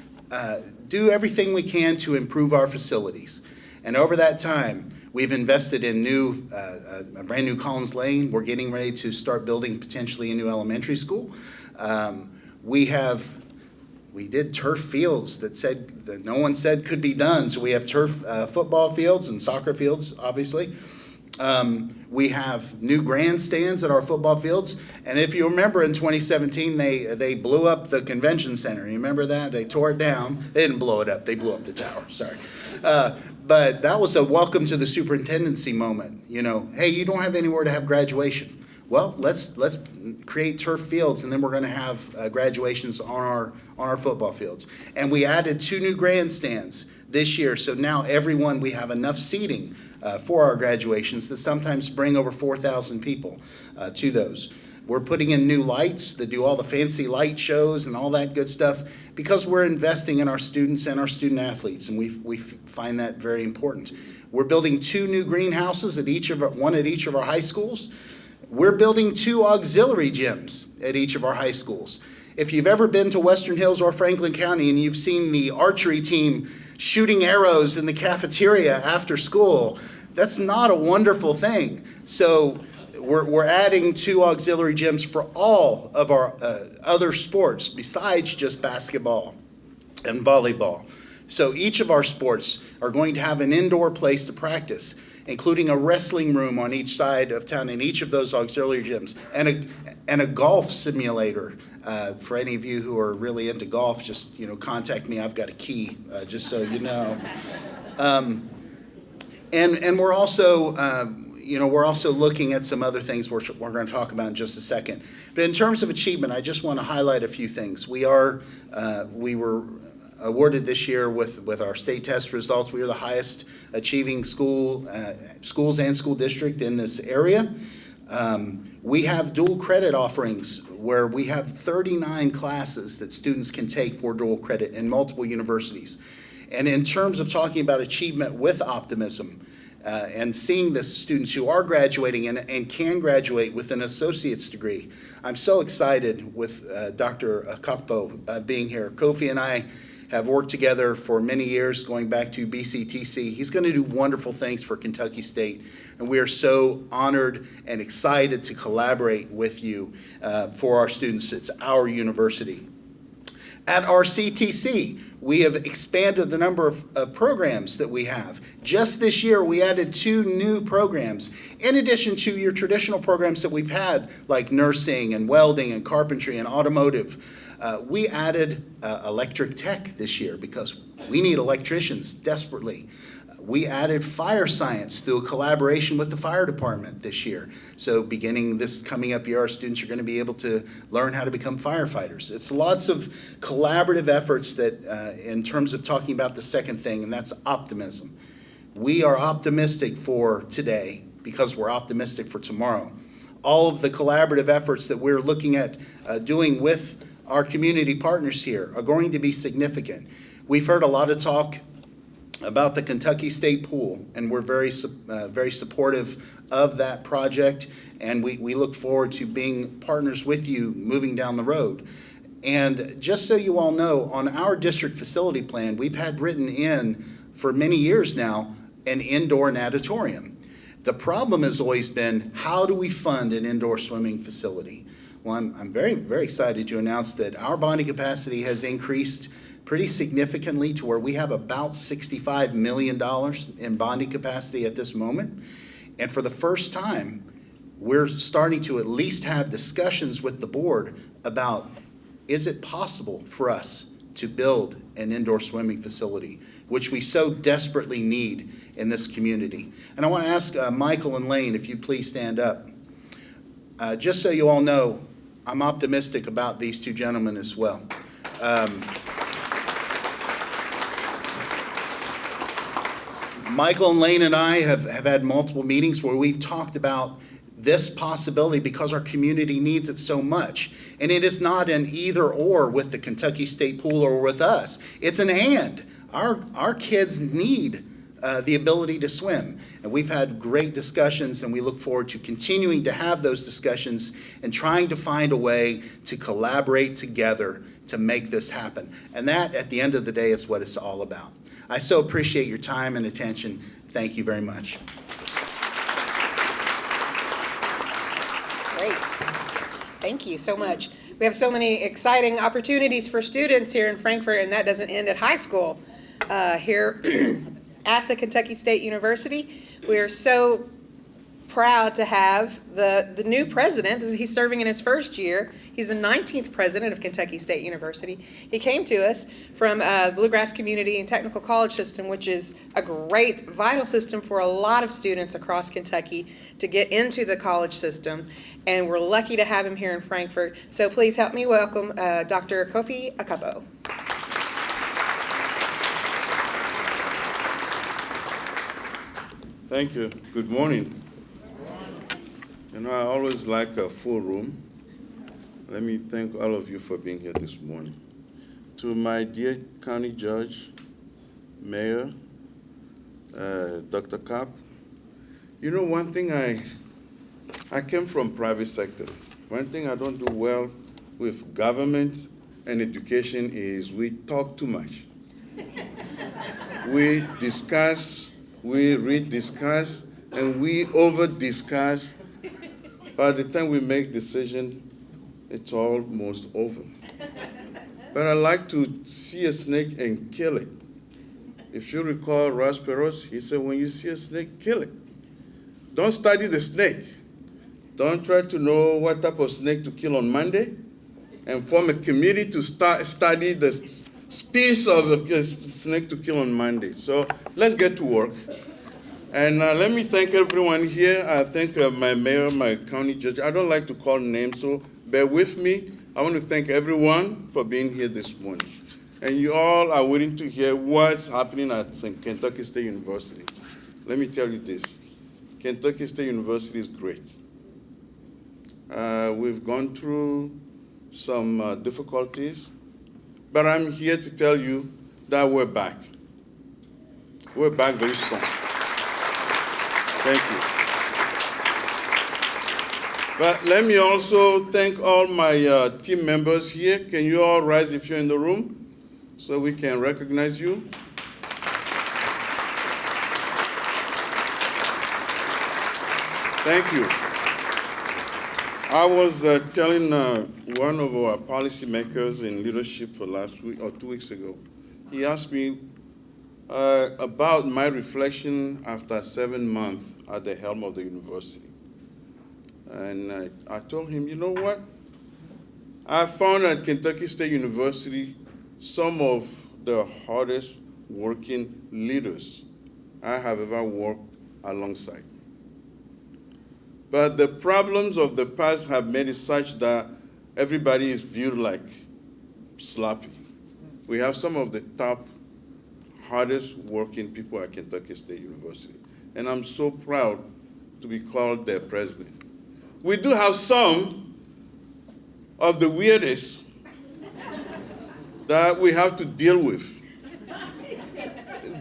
do everything we can to improve our facilities. And over that time, we've invested in a brand new Collins Lane. We're getting ready to start building potentially a new elementary school. We have We did turf fields that no one said could be done. So we have turf football fields and soccer fields, obviously. We have new grandstands at our football fields. And if you remember in 2017, they blew up the convention center. You remember that? They tore it down. They didn't blow it up. They blew up the tower. Sorry. But that was a welcome to the superintendency moment. You know, hey, you don't have anywhere to have graduation. Well, let's create turf fields, and then we're going to have graduations on our football fields. And we added 2 new grandstands this year, so now we have enough seating for our graduations to sometimes bring over 4,000 people to those. We're putting in new lights that do all the fancy light shows and all that good stuff because we're investing in our students and our student athletes, and we find that very important. We're building 2 new greenhouses one at each of our high schools. We're building 2 auxiliary gyms at each of our high schools. If you've ever been to Western Hills or Franklin County and you've seen the archery team shooting arrows in the cafeteria after school, that's not a wonderful thing. So we're adding 2 auxiliary gyms for all of our other sports besides just basketball and volleyball. So each of our sports are going to have an indoor place to practice, including a wrestling room on each side of town in each of those auxiliary gyms, and a golf simulator. For any of you who are really into golf, just contact me. I've got a key, just so you know. And we're also looking at some other things we're going to talk about in just a second. But in terms of achievement, I just want to highlight a few things. We were awarded this year with our state test results. We are the highest achieving schools and school district in this area. We have dual credit offerings where we have 39 classes that students can take for dual credit in multiple universities. And in terms of talking about achievement with optimism, and seeing the students who are graduating and can graduate with an associate's degree, I'm so excited with Dr. Akokpo being here. Kofi and I have worked together for many years, going back to BCTC. He's going to do wonderful things for Kentucky State, and we are so honored and excited to collaborate with you for our students. It's our university. At our CTC, we have expanded the number of programs that we have. Just this year, we added 2 new programs, in addition to your traditional programs that we've had, like nursing and welding and carpentry and automotive. We added electric tech this year because we need electricians desperately. We added fire science through a collaboration with the fire department this year. So beginning this coming up year, our students are going to be able to learn how to become firefighters. It's lots of collaborative efforts that, in terms of talking about the second thing, and that's optimism. We are optimistic for today because we're optimistic for tomorrow. All of the collaborative efforts that we're looking at doing with our community partners here are going to be significant. We've heard a lot of talk about the Kentucky State Pool, and we're very supportive of that project, and we look forward to being partners with you moving down the road. And just so you all know, on our district facility plan, we've had written in for many years now an indoor natatorium. The problem has always been, how do we fund an indoor swimming facility? Well, I'm very, very excited to announce that our bonding capacity has increased pretty significantly to where we have about $65 million in bonding capacity at this moment. And for the first time, we're starting to at least have discussions with the board about, is it possible for us to build an indoor swimming facility, which we so desperately need in this community. And I want to ask Michael and Lane, if you please stand up. Just so you all know, I'm optimistic about these 2 gentlemen as well. Michael and Lane and I have had multiple meetings where we've talked about this possibility because our community needs it so much. And it is not an either or with the Kentucky State Pool or with us. It's an and. Our kids need the ability to swim. And we've had great discussions, and we look forward to continuing to have those discussions and trying to find a way to collaborate together to make this happen. And that, at the end of the day, is what it's all about. I so appreciate your time and attention. Thank you very much. Great. Thank you so much. We have so many exciting opportunities for students here in Frankfort, and that doesn't end at high school. Here at the Kentucky State University, we are so proud to have the new president. He's serving in his first year. He's the 19th president of Kentucky State University. He came to us from Bluegrass Community and Technical College System, which is a great, vital system for a lot of students across Kentucky to get into the college system. And we're lucky to have him here in Frankfort. So please help me welcome Dr. Kofi Akapo. Thank you. Good morning. You know, I always like a full room. Let me thank all of you for being here this morning. To my dear county judge, mayor, Dr. Kopp, you know, one thing I came from private sector. One thing I don't do well with government and education is we talk too much. We discuss, we rediscuss, and we over-discuss. By the time we make decision, it's almost over. But I like to see a snake and kill it. If you recall Ross Perot, he said, when you see a snake, kill it. Don't study the snake. Don't try to know what type of snake to kill on Monday and form a committee to study the species of the snake to kill on Monday. So let's get to work. And let me thank everyone here. I thank my mayor, my county judge. I don't like to call names, so bear with me. I want to thank everyone for being here this morning. And you all are waiting to hear what's happening at Kentucky State University. Let me tell you this. Kentucky State University is great. We've gone through some difficulties, but I'm here to tell you that we're back. We're back very strong. Thank you. But let me also thank all my team members here. Can you all rise if you're in the room so we can recognize you? Thank you. I was telling one of our policymakers in leadership last week or 2 weeks ago. He asked me about my reflection after 7 months at the helm of the university. And I told him, you know what? I found at Kentucky State University some of the hardest working leaders I have ever worked alongside. But the problems of the past have made it such that everybody is viewed like sloppy. We have some of the top, hardest working people at Kentucky State University. And I'm so proud to be called their president. We do have some of the weirdest that we have to deal with.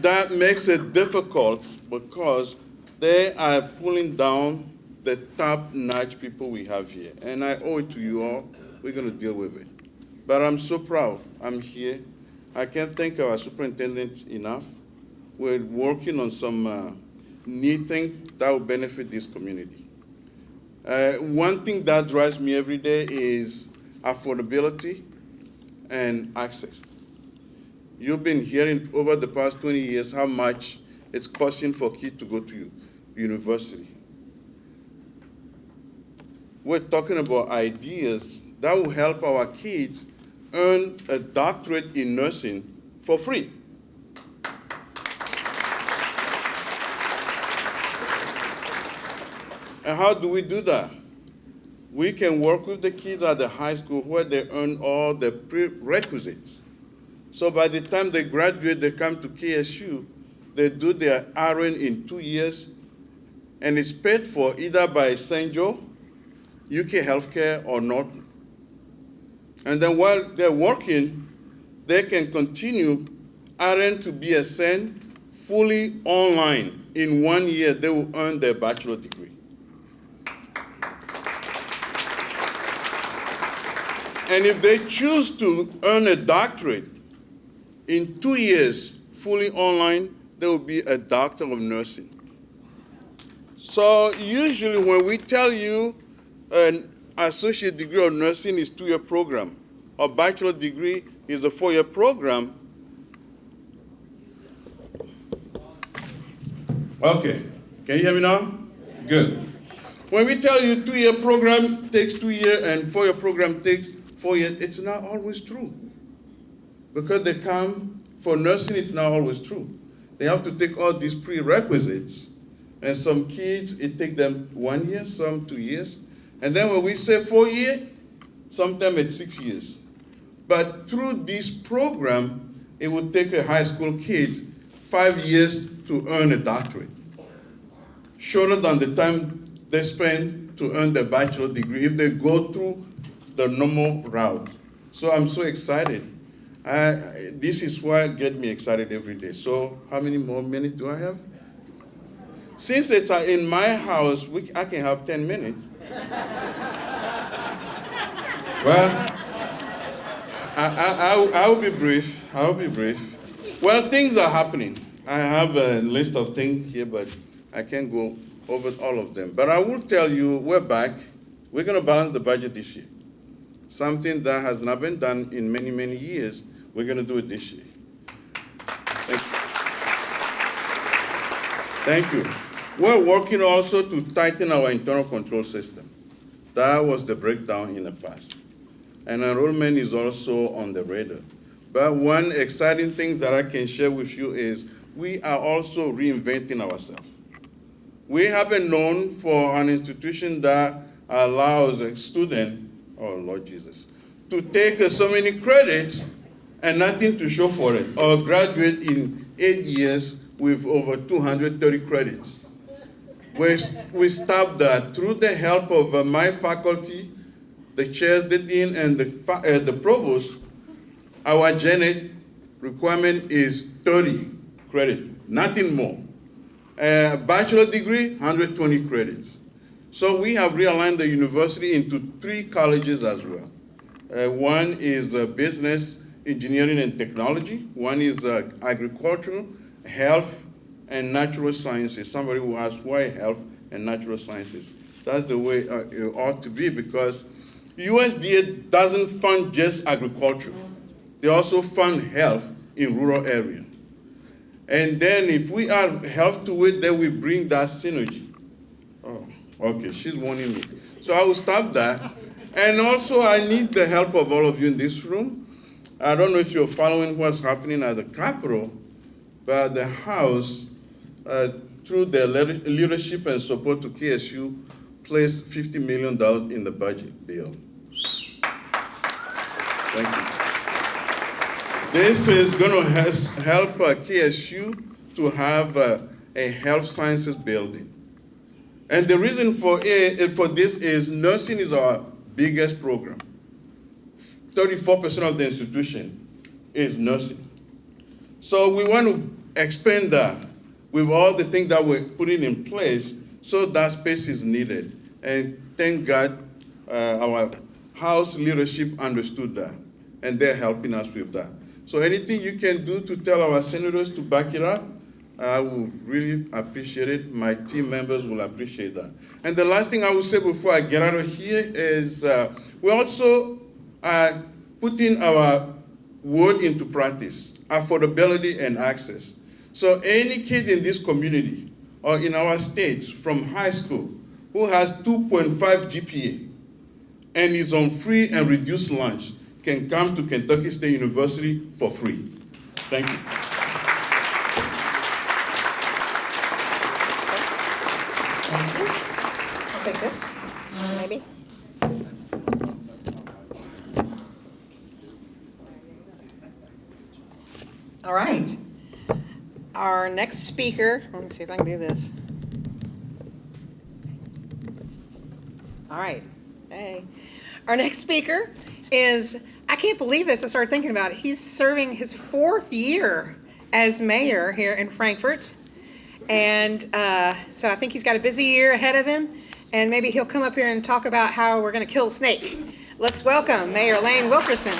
That makes it difficult because they are pulling down the top-notch people we have here. And I owe it to you all. We're going to deal with it. But I'm so proud. I'm here. I can't thank our superintendent enough. We're working on some neat things that will benefit this community. One thing that drives me every day is affordability and access. You've been hearing over the past 20 years how much it's costing for kids to go to university. We're talking about ideas that will help our kids earn a doctorate in nursing for free. And how do we do that? We can work with the kids at the high school where they earn all the prerequisites. So by the time they graduate, they come to KSU, they do their RN in 2 years, and it's paid for either by St. Joe, UK Healthcare, or Norton. And then while they're working, they can continue RN to BSN fully online. In 1 year, they will earn their bachelor degree. And if they choose to earn a doctorate, in 2 years, fully online, they will be a doctor of nursing. So usually when we tell you associate degree of nursing is 2-year program. A bachelor degree is a 4-year program. Okay, can you hear me now? Good. When we tell you 2-year program takes 2 years and 4-year program takes 4 years, it's not always true. Because they come, for nursing, it's not always true. They have to take all these prerequisites. And some kids, it takes them 1 year, some 2 years. And then when we say 4 years, sometimes it's 6 years. But through this program, it would take a high school kid 5 years to earn a doctorate. Shorter than the time they spend to earn their bachelor degree if they go through the normal route. So I'm so excited. This is what gets me excited every day. So how many more minutes do I have? Since it's in my house, I can have 10 minutes. Well, I will be brief. I will be brief. Well, things are happening. I have a list of things here, but I can't go over all of them. But I will tell you, we're back. We're going to balance the budget this year. Something that has not been done in many, many years. We're going to do it this year. Thank you. We're working also to tighten our internal control system. That was the breakdown in the past. And enrollment is also on the radar. But one exciting thing that I can share with you is we are also reinventing ourselves. We have been known for an institution that allows a student, oh Lord Jesus, to take so many credits and nothing to show for it, or graduate in 8 years with over 230 credits. We stopped that through the help of my faculty, the chairs, the dean, and the provost. Our Janet requirement is 30 credits, nothing more. Bachelor degree, 120 credits. So we have realigned the university into 3 colleges as well. One is business, engineering, and technology. One is agricultural, health, and natural sciences. Somebody will ask why health and natural sciences. That's the way it ought to be, because USDA doesn't fund just agriculture. They also fund health in rural areas. And then if we add health to it, then we bring that synergy. Oh, okay, she's warning me. So I will stop that. And also I need the help of all of you in this room. I don't know if you're following what's happening at the Capitol, but the House, through their leadership and support to KSU, placed $50 million in the budget bill. Thank you. This is going to help KSU to have a health sciences building. And the reason for this is nursing is our biggest program. 34% of the institution is nursing. So we want to expand that with all the things that we're putting in place, so that space is needed. And thank God our House leadership understood that, and they're helping us with that. So anything you can do to tell our senators to back it up, I will really appreciate it. My team members will appreciate that. And the last thing I will say before I get out of here is we also are putting our word into practice, affordability and access. So any kid in this community or in our states from high school who has 2.5 GPA and is on free and reduced lunch can come to Kentucky State University for free. Thank you. Thank you. I'll take this, maybe. All right. Our next speaker, let me see if I can do this. All right. Hey. Our next speaker is, I can't believe this, I started thinking about it. He's serving his 4th year as mayor here in Frankfort. And so I think he's got a busy year ahead of him. And maybe he'll come up here and talk about how we're going to kill the snake. Let's welcome Mayor Lane Wilkerson.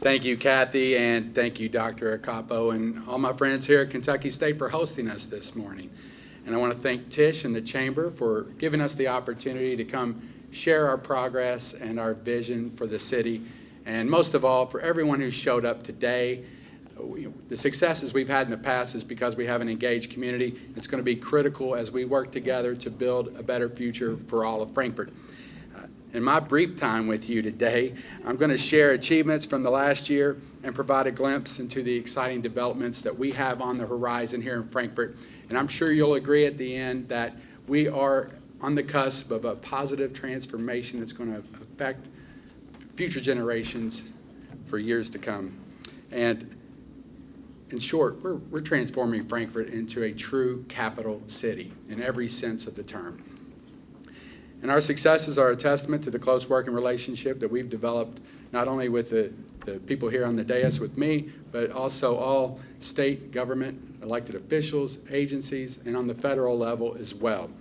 Thank you, Kathy, and thank you, Dr. Acapo, and all my friends here at Kentucky State for hosting us this morning. And I want to thank Tish and the Chamber for giving us the opportunity to come share our progress and our vision for the city. And most of all, for everyone who showed up today. The successes we've had in the past is because we have an engaged community. It's going to be critical as we work together to build a better future for all of Frankfort. In my brief time with you today, I'm going to share achievements from the last year and provide a glimpse into the exciting developments that we have on the horizon here in Frankfort. And I'm sure you'll agree at the end that we are on the cusp of a positive transformation that's going to affect future generations for years to come. And in short, we're transforming Frankfort into a true capital city in every sense of the term. And our successes are a testament to the close working relationship that we've developed not only with the people here on the dais with me, but also all state government, elected officials, agencies, and on the federal level as well.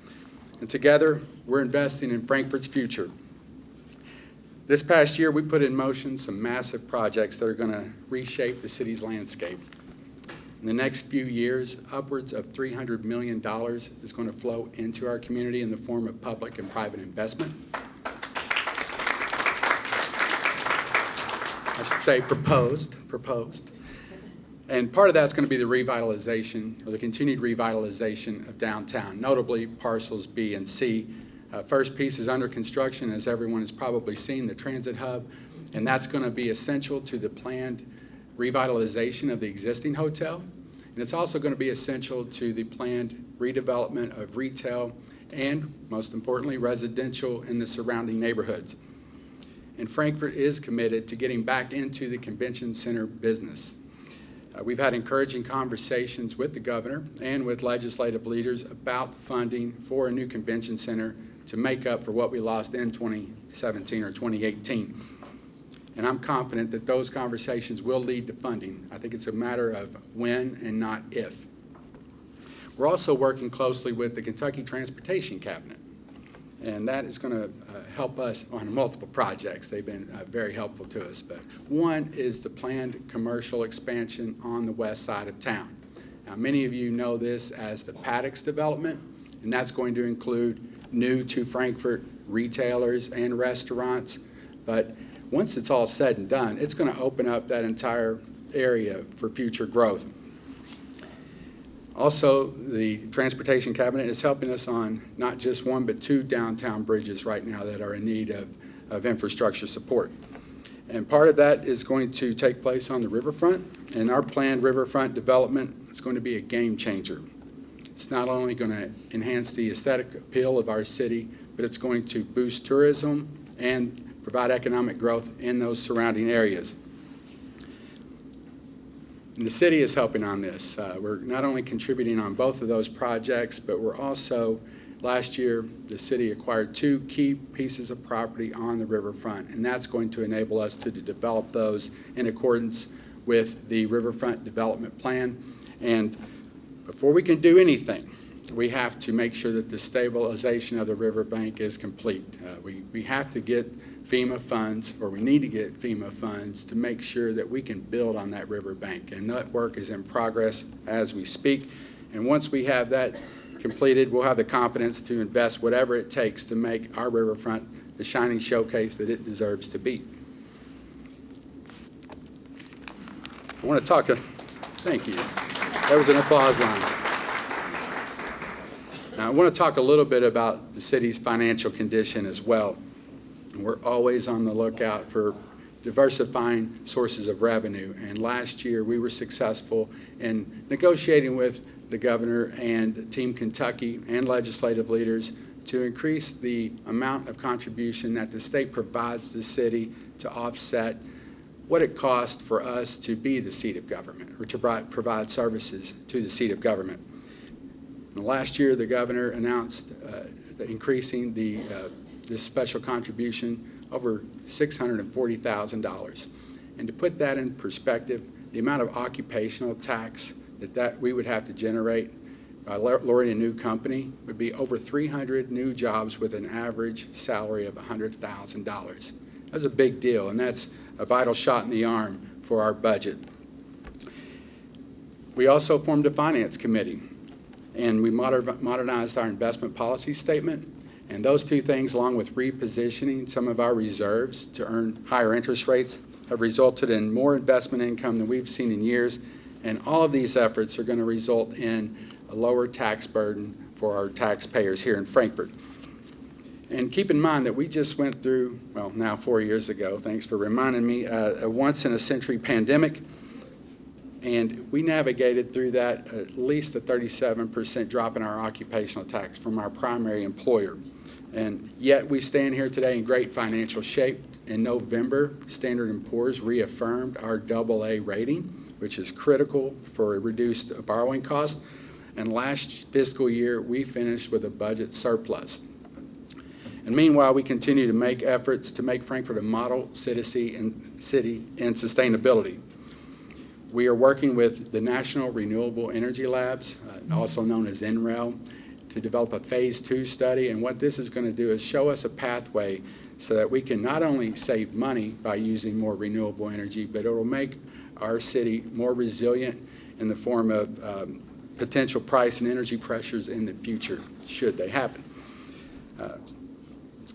And together, we're investing in Frankfort's future. This past year, we put in motion some massive projects that are going to reshape the city's landscape. In the next few years, upwards of $300 million is going to flow into our community in the form of public and private investment. I should say proposed. And part of that's going to be the revitalization, or the continued revitalization of downtown, notably parcels B and C. First piece is under construction, as everyone has probably seen, the transit hub, and that's going to be essential to the planned revitalization of the existing hotel. And it's also going to be essential to the planned redevelopment of retail and, most importantly, residential in the surrounding neighborhoods. And Frankfort is committed to getting back into the convention center business. We've had encouraging conversations with the governor and with legislative leaders about funding for a new convention center to make up for what we lost in 2017 or 2018. And I'm confident that those conversations will lead to funding. I think it's a matter of when and not if. We're also working closely with the Kentucky Transportation Cabinet, and that is going to help us on multiple projects. They've been very helpful to us. But one is the planned commercial expansion on the west side of town. Now, many of you know this as the Paddocks development, and that's going to include new to Frankfort retailers and restaurants. But once it's all said and done, it's going to open up that entire area for future growth. Also, the Transportation Cabinet is helping us on not just one, but two downtown bridges right now that are in need of infrastructure support. And part of that is going to take place on the riverfront, and our planned riverfront development is going to be a game changer. It's not only going to enhance the aesthetic appeal of our city, but it's going to boost tourism and provide economic growth in those surrounding areas. And the city is helping on this. We're not only contributing on both of those projects, but we're also, last year, the city acquired two key pieces of property on the riverfront, and that's going to enable us to develop those in accordance with the riverfront development plan. And before we can do anything, we have to make sure that the stabilization of the riverbank is complete. We have to get FEMA funds, or we need to get FEMA funds to make sure that we can build on that riverbank. And that work is in progress as we speak. And once we have that completed, we'll have the confidence to invest whatever it takes to make our riverfront the shining showcase that it deserves to be. I want to talk, thank you. That was an applause line. Now, I want to talk a little bit about the city's financial condition as well. We're always on the lookout for diversifying sources of revenue. And last year, we were successful in negotiating with the governor and Team Kentucky and legislative leaders to increase the amount of contribution that the state provides the city to offset what it costs for us to be the seat of government, or to provide services to the seat of government. And last year, the governor announced increasing this special contribution over $640,000. And to put that in perspective, the amount of occupational tax that we would have to generate by lowering a new company would be over 300 new jobs with an average salary of $100,000. That's a big deal, and that's a vital shot in the arm for our budget. We also formed a finance committee, and we modernized our investment policy statement. And those two things, along with repositioning some of our reserves to earn higher interest rates, have resulted in more investment income than we've seen in years. And all of these efforts are going to result in a lower tax burden for our taxpayers here in Frankfort. And keep in mind that we just went through, well, now 4 years ago, thanks for reminding me, a once-in-a-century pandemic. And we navigated through that at least a 37% drop in our occupational tax from our primary employer. And yet we stand here today in great financial shape. In November, Standard & Poor's reaffirmed our AA rating, which is critical for a reduced borrowing cost. And last fiscal year, we finished with a budget surplus. And meanwhile, we continue to make efforts to make Frankfort a model city in sustainability. We are working with the National Renewable Energy Labs, also known as NREL, to develop a phase 2 study. And what this is going to do is show us a pathway so that we can not only save money by using more renewable energy, but it will make our city more resilient in the form of potential price and energy pressures in the future, should they happen.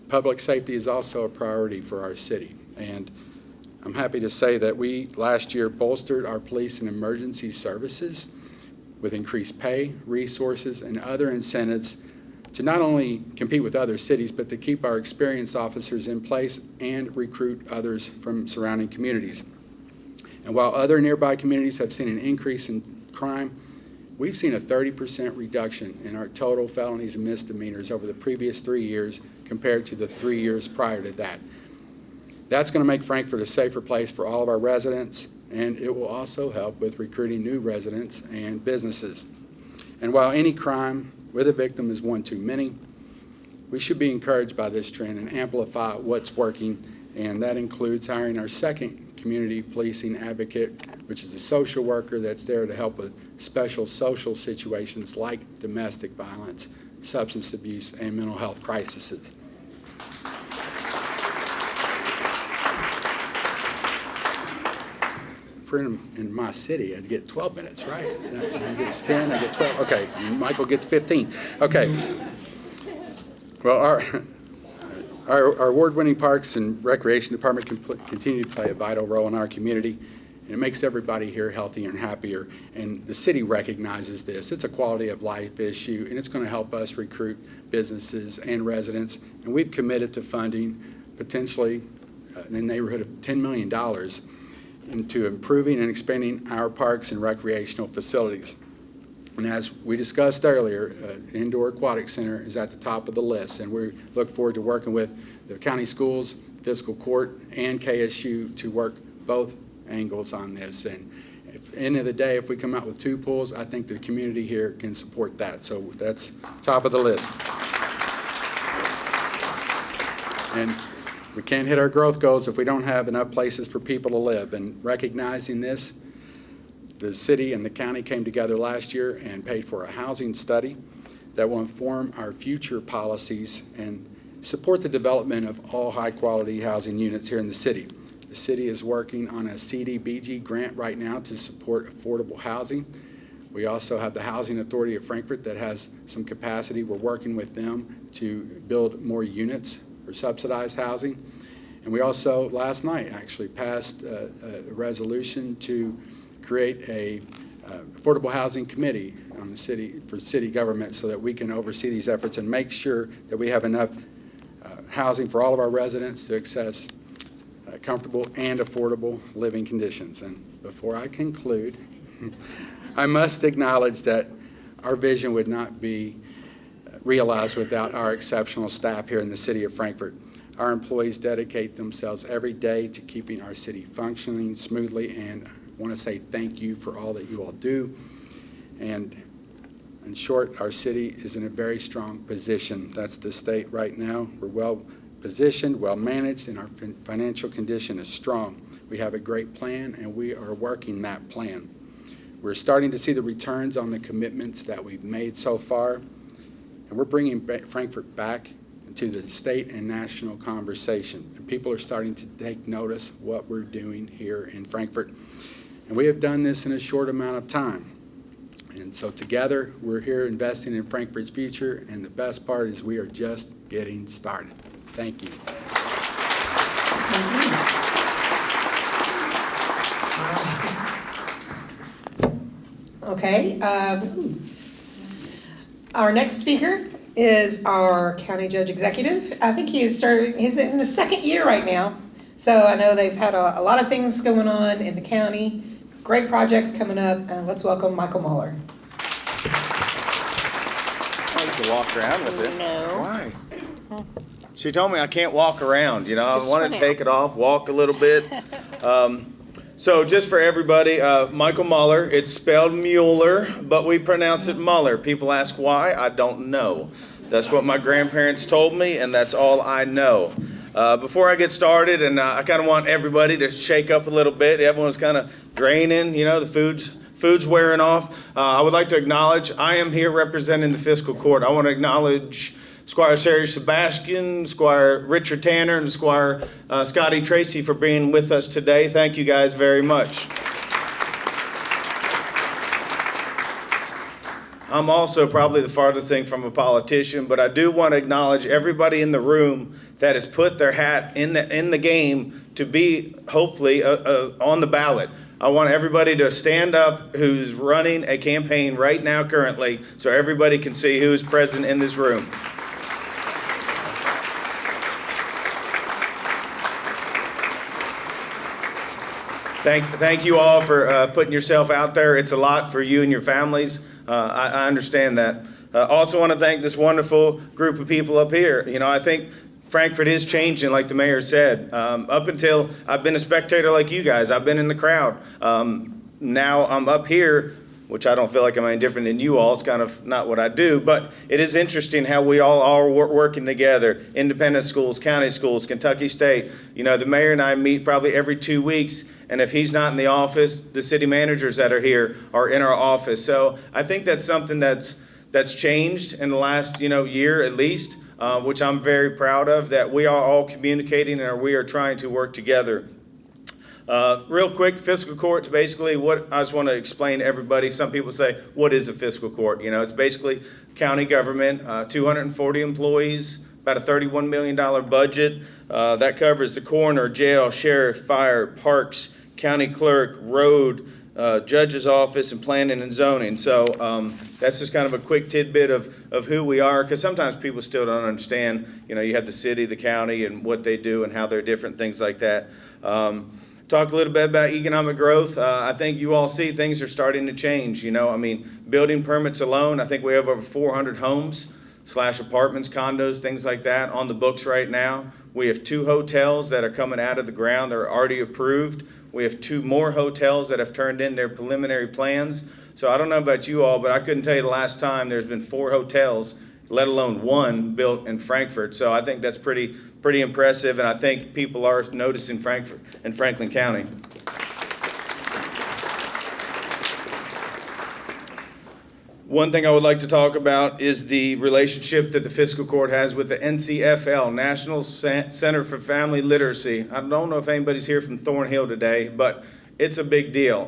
Public safety is also a priority for our city. And I'm happy to say that we last year bolstered our police and emergency services with increased pay, resources, and other incentives to not only compete with other cities, but to keep our experienced officers in place and recruit others from surrounding communities. And while other nearby communities have seen an increase in crime, we've seen a 30% reduction in our total felonies and misdemeanors over the previous 3 years compared to the 3 years prior to that. That's going to make Frankfort a safer place for all of our residents, and it will also help with recruiting new residents and businesses. And while any crime with a victim is one too many, we should be encouraged by this trend and amplify what's working, and that includes hiring our second community policing advocate, which is a social worker that's there to help with special social situations like domestic violence, substance abuse, and mental health crises. In my city, I'd get 12 minutes, right? He gets 10, I get 12. Okay, and Michael gets 15. Okay. Well, our award-winning Parks and Recreation Department continue to play a vital role in our community, and it makes everybody here healthier and happier. And the city recognizes this. It's a quality of life issue, and it's going to help us recruit businesses and residents. And we've committed to funding potentially in the neighborhood of $10 million into improving and expanding our parks and recreational facilities. And as we discussed earlier, Indoor Aquatic Center is at the top of the list, and we look forward to working with the county schools, fiscal court, and KSU to work both angles on this. And at the end of the day, if we come out with 2 pools, I think the community here can support that. So that's top of the list. And we can't hit our growth goals if we don't have enough places for people to live. And recognizing this, the city and the county came together last year and paid for a housing study that will inform our future policies and support the development of all high-quality housing units here in the city. The city is working on a CDBG grant right now to support affordable housing. We also have the Housing Authority of Frankfort that has some capacity. We're working with them to build more units for subsidized housing. And we also, last night, actually passed a resolution to create a affordable housing committee on the city for city government so that we can oversee these efforts and make sure that we have enough housing for all of our residents to access comfortable and affordable living conditions. And before I conclude, I must acknowledge that our vision would not be realized without our exceptional staff here in the city of Frankfort. Our employees dedicate themselves every day to keeping our city functioning smoothly, and I want to say thank you for all that you all do. And in short, our city is in a very strong position. That's the state right now. We're well positioned, well managed, and our financial condition is strong. We have a great plan, and we are working that plan. We're starting to see the returns on the commitments that we've made so far, and we're bringing Frankfort back to the state and national conversation. And people are starting to take notice of what we're doing here in Frankfort. And we have done this in a short amount of time. And so together, we're here investing in Frankfort's future, and the best part is we are just getting started. Thank you. Okay. Our next speaker is our county judge executive. I think he's in his second year right now. So I know they've had a lot of things going on in the county, great projects coming up. Let's welcome Michael Mueller. I like to walk around with it. No. Why? She told me I can't walk around, you know, I Just wanted for to now. take it off, walk a little bit. So just for everybody, Michael Mueller, it's spelled Mueller, but we pronounce it Mueller. People ask why, I don't know. That's what my grandparents told me, and that's all I know. Before I get started, and I kind of want everybody to shake up a little bit. Everyone's kind of draining, you know, the food's wearing off. I would like to acknowledge, I am here representing the fiscal court. I want to acknowledge Squire Sarah Sebastian, Squire Richard Tanner, and Squire Scotty Tracy for being with us today. Thank you guys very much. I'm also probably the farthest thing from a politician, but I do want to acknowledge everybody in the room that has put their hat in the game to be hopefully on the ballot. I want everybody to stand up who's running a campaign right now currently so everybody can see who is present in this room. Thank you all for putting yourself out there. It's a lot for you and your families. I understand that. Also want to thank this wonderful group of people up here. You know, I think Frankfort is changing, like the mayor said. Up until I've been a spectator like you guys. I've been in the crowd. Now I'm up here, which I don't feel like I'm any different than you all. It's kind of not what I do, but it is interesting how we all are working together. Independent schools, county schools, Kentucky State. You know, the mayor and I meet probably every 2 weeks, and if he's not in the office, the city managers that are here are in our office. So I think that's something that's changed in the last, year at least, which I'm very proud of, that we are all communicating and we are trying to work together. Real quick, fiscal court is basically what I just want to explain to everybody. Some people say, what is a fiscal court? It's basically county government, 240 employees, about a $31 million budget. That covers the coroner, jail, sheriff, fire, parks, county clerk, road, judge's office, and planning and zoning. So that's just kind of a quick tidbit of who we are, because sometimes people still don't understand. You have the city, the county, and what they do and how they're different, things like that. Talk a little bit about economic growth. I think you all see things are starting to change. Building permits alone, I think we have over 400 homes / apartments, condos, things like that on the books right now. We have 2 hotels that are coming out of the ground. They're already approved. We have 2 more hotels that have turned in their preliminary plans. So I don't know about you all, but I couldn't tell you the last time there's been 4 hotels, let alone 1 built in Frankfort. So I think that's pretty impressive, and I think people are noticing Frankfort and Franklin County. One thing I would like to talk about is the relationship that the fiscal court has with the NCFL, National Center for Family Literacy. I don't know if anybody's here from Thornhill today, but it's a big deal.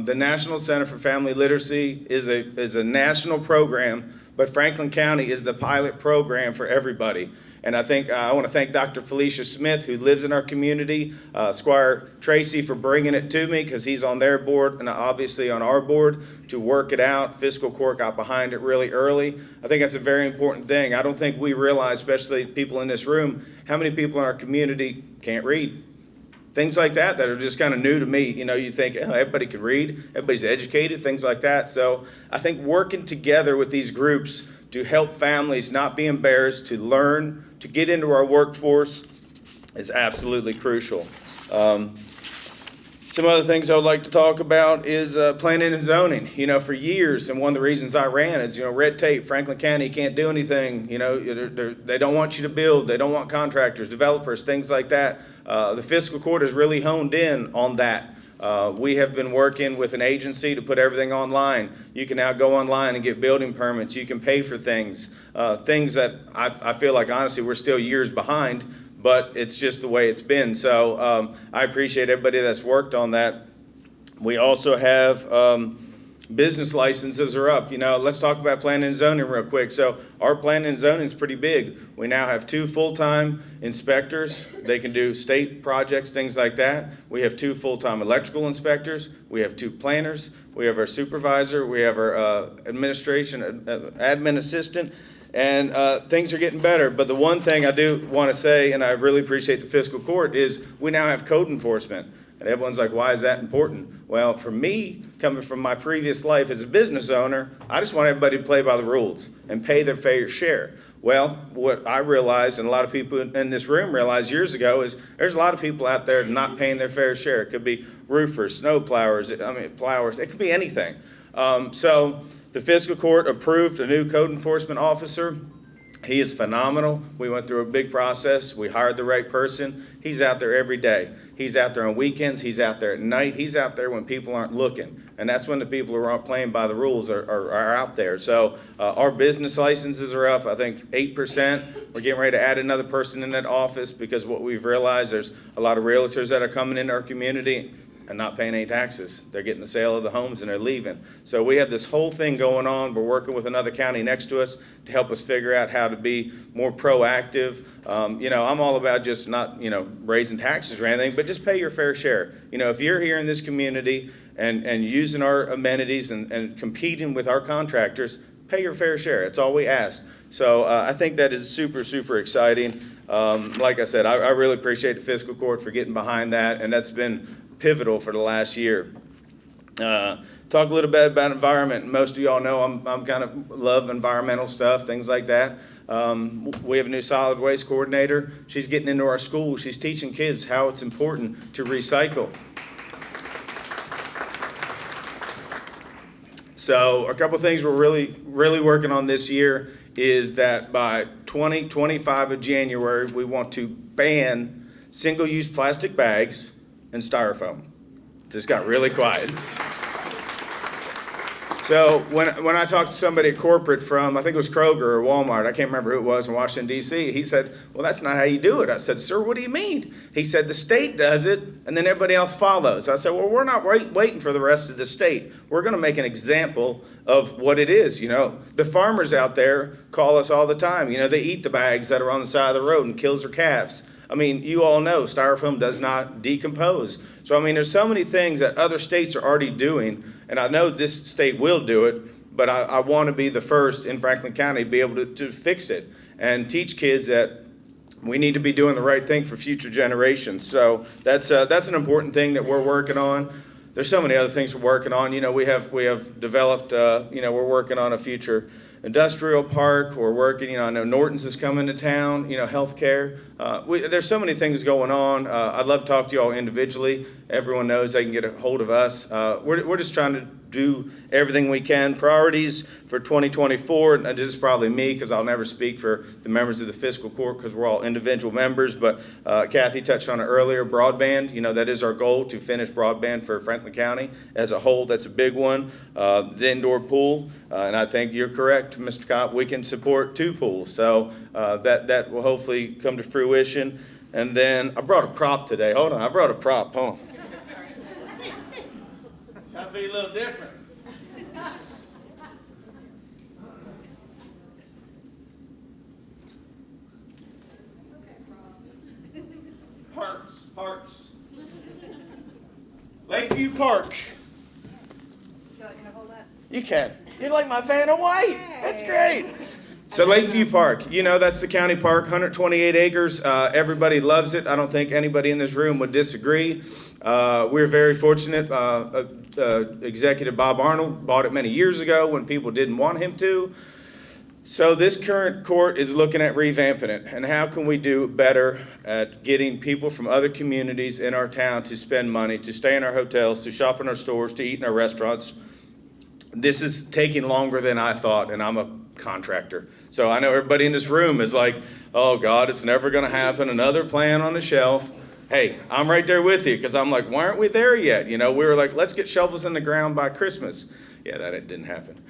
The National Center for Family Literacy is a national program, but Franklin County is the pilot program for everybody. And I think I want to thank Dr. Felicia Smith, who lives in our community, Squire Tracy for bringing it to me, because he's on their board and obviously on our board to work it out. Fiscal court got behind it really early. I think that's a very important thing. I don't think we realize, especially people in this room, how many people in our community can't read. Things like that are just kind of new to me. You think, oh, everybody can read, everybody's educated, things like that. So I think working together with these groups to help families not be embarrassed, to learn, to get into our workforce is absolutely crucial. Some other things I would like to talk about is planning and zoning. For years, and one of the reasons I ran is, red tape. Franklin County can't do anything. They don't want you to build. They don't want contractors, developers, things like that. The fiscal court has really honed in on that. We have been working with an agency to put everything online. You can now go online and get building permits. You can pay for things, things that I feel like honestly we're still years behind, but it's just the way it's been. So I appreciate everybody that's worked on that. We also have business licenses are up. You know, let's talk about planning and zoning real quick. So our planning and zoning is pretty big. We now have 2 full-time inspectors. They can do state projects, things like that. We have 2 full-time electrical inspectors. We have 2 planners. We have our supervisor. We have our admin assistant. And things are getting better. But the one thing I do want to say, and I really appreciate the fiscal court, is we now have code enforcement. And everyone's like, why is that important? Well, for me, coming from my previous life as a business owner, I just want everybody to play by the rules and pay their fair share. Well, what I realized, and a lot of people in this room realized years ago, is there's a lot of people out there not paying their fair share. It could be roofers, snow plowers, plowers. It could be anything. So the fiscal court approved a new code enforcement officer. He is phenomenal. We went through a big process. We hired the right person. He's out there every day. He's out there on weekends. He's out there at night. He's out there when people aren't looking. And that's when the people who aren't playing by the rules are out there. So our business licenses are up, I think, 8%. We're getting ready to add another person in that office because what we've realized, there's a lot of realtors that are coming into our community and not paying any taxes. They're getting the sale of the homes and they're leaving. So we have this whole thing going on. We're working with another county next to us to help us figure out how to be more proactive. I'm all about just not, raising taxes or anything, but just pay your fair share. If you're here in this community and using our amenities and competing with our contractors, pay your fair share. That's all we ask. So I think that is super, super exciting. Like I said, I really appreciate the fiscal court for getting behind that, and that's been pivotal for the last year. Talk a little bit about environment. Most of y'all know I'm kind of love environmental stuff, things like that. We have a new solid waste coordinator. She's getting into our schools. She's teaching kids how it's important to recycle. So a couple of things we're really working on this year is that by 2025 of January, we want to ban single-use plastic bags and styrofoam. Just got really quiet. So when I talked to somebody at corporate from, I think it was Kroger or Walmart, I can't remember who it was in Washington, D.C., he said, well, that's not how you do it. I said, sir, what do you mean? He said, the state does it, and then everybody else follows. I said, well, we're not waiting for the rest of the state. We're going to make an example of what it is. The farmers out there call us all the time. They eat the bags that are on the side of the road and kills their calves. You all know styrofoam does not decompose. So, there's so many things that other states are already doing, and I know this state will do it, but I want to be the first in Franklin County to be able to fix it and teach kids that we need to be doing the right thing for future generations. So that's an important thing that we're working on. There's so many other things we're working on. We have developed, we're working on a future industrial park. We're working, I know Norton's is coming to town, healthcare. There's so many things going on. I'd love to talk to you all individually. Everyone knows they can get a hold of us. We're just trying to do everything we can. Priorities for 2024, and this is probably me because I'll never speak for the members of the fiscal court because we're all individual members, but Kathy touched on it earlier, broadband. That is our goal, to finish broadband for Franklin County as a whole. That's a big one. The indoor pool, and I think you're correct, Mr. Kopp, we can support 2 pools. So that will hopefully come to fruition. And then I brought a prop today. Hold on, I brought a prop. Hold on. Gotta be a little different. Parks. Lakeview Park. You can. You're like my Vanna White. That's great. So Lakeview Park, that's the county park, 128 acres. Everybody loves it. I don't think anybody in this room would disagree. We're very fortunate. Executive Bob Arnold bought it many years ago when people didn't want him to. So this current court is looking at revamping it, and how can we do better at getting people from other communities in our town to spend money, to stay in our hotels, to shop in our stores, to eat in our restaurants. This is taking longer than I thought, and I'm a contractor. So I know everybody in this room is like, oh God, it's never going to happen. Another plan on the shelf. hey, I'm right there with you, because I'm like, why aren't we there yet? You know, we were like, let's get shovels in the ground by Christmas. Yeah, that didn't happen.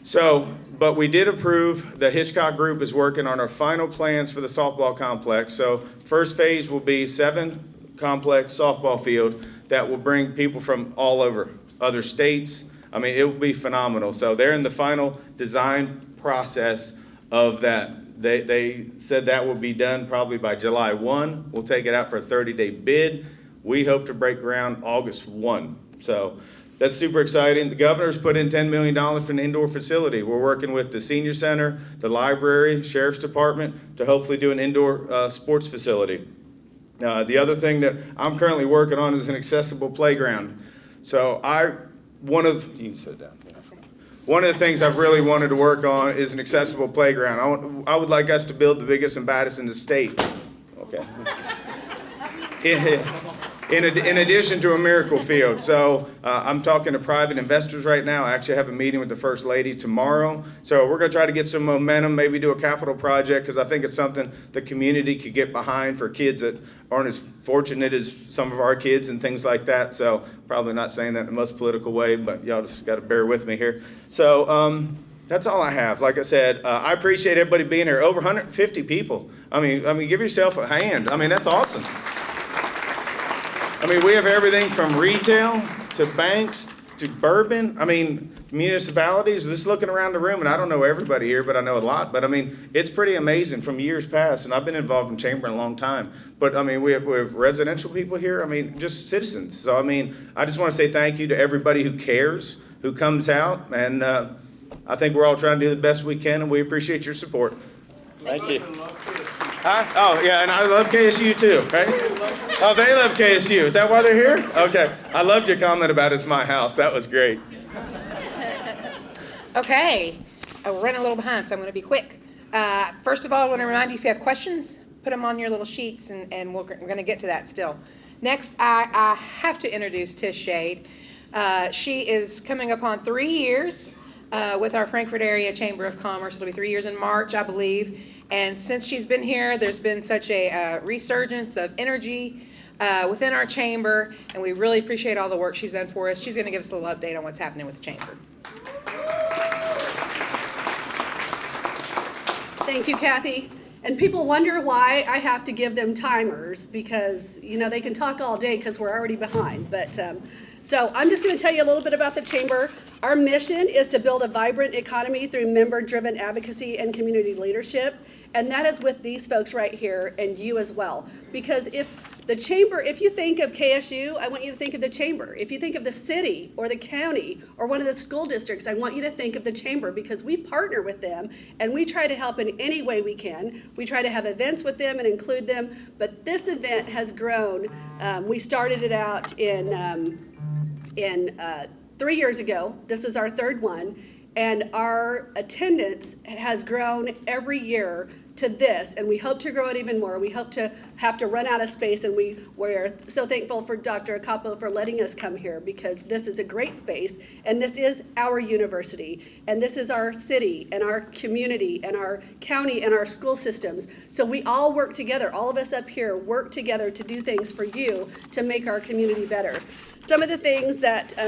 So, but we did approve, the Hitchcock Group is working on our final plans for the softball complex. So first phase will be 7 complex softball field that will bring people from all over, other states. I mean, it will be phenomenal. So they're in the final design process of that. They said that will be done probably by July 1. We'll take it out for a 30-day bid. We hope to break ground August 1. So that's super exciting. The governor's put in $10 million for an indoor facility. We're working with the senior center, the library, sheriff's department to hopefully do an indoor sports facility. The other thing that I'm currently working on is an accessible playground. So you can sit down. One of the things I've really wanted to work on is an accessible playground. I would like us to build the biggest and baddest in the state. Okay. In addition to a miracle field. So I'm talking to private investors right now. I actually have a meeting with the First Lady tomorrow. So we're going to try to get some momentum, maybe do a capital project, because I think it's something the community could get behind for kids that aren't as fortunate as some of our kids and things like that. So probably not saying that in the most political way, but y'all just got to bear with me here. So that's all I have. Like I said, I appreciate everybody being here. Over 150 people. I mean, give yourself a hand. I mean, that's awesome. I mean, we have everything from retail to banks to bourbon. I mean, municipalities. Just looking around the room, and I don't know everybody here, but I know a lot. But I mean, it's pretty amazing from years past, and I've been involved in chamber in a long time. But I mean, we have residential people here. I mean, just citizens. So I mean, I just want to say thank you to everybody who cares, who comes out, and I think we're all trying to do the best we can, and we appreciate your support. Thank you. Huh? Oh, yeah, and I love KSU too, right? Oh, they love KSU. Is that why they're here? Okay. I loved your comment about it's my house. That was great. Okay, we're running a little behind, so I'm going to be quick. First of all, I want to remind you, if you have questions, put them on your little sheets, and we're going to get to that still. Next, I have to introduce Tish Shade. She is coming up on 3 years with our Frankfort Area Chamber of Commerce. It'll be 3 years in March, I believe. And since she's been here, there's been such a resurgence of energy within our chamber, and we really appreciate all the work she's done for us. She's going to give us a little update on what's happening with the chamber. Thank you, Kathy. And people wonder why I have to give them timers, because, you know, they can talk all day because we're already behind. But so I'm just going to tell you a little bit about the chamber. Our mission is to build a vibrant economy through member-driven advocacy and community leadership. And that is with these folks right here and you as well. Because if you think of KSU, I want you to think of the chamber. If you think of the city or the county or one of the school districts, I want you to think of the chamber, because we partner with them and we try to help in any way we can. We try to have events with them and include them. But this event has grown. We started it out in 3 years ago. This is our third one. And our attendance has grown every year to this, and we hope to grow it even more. We hope to have to run out of space, and we're so thankful for Dr. Acappo for letting us come here, because this is a great space, and this is our university, and this is our city, and our community, and our county, and our school systems. So we all work together. All of us up here work together to do things for you to make our community better. Some of the things that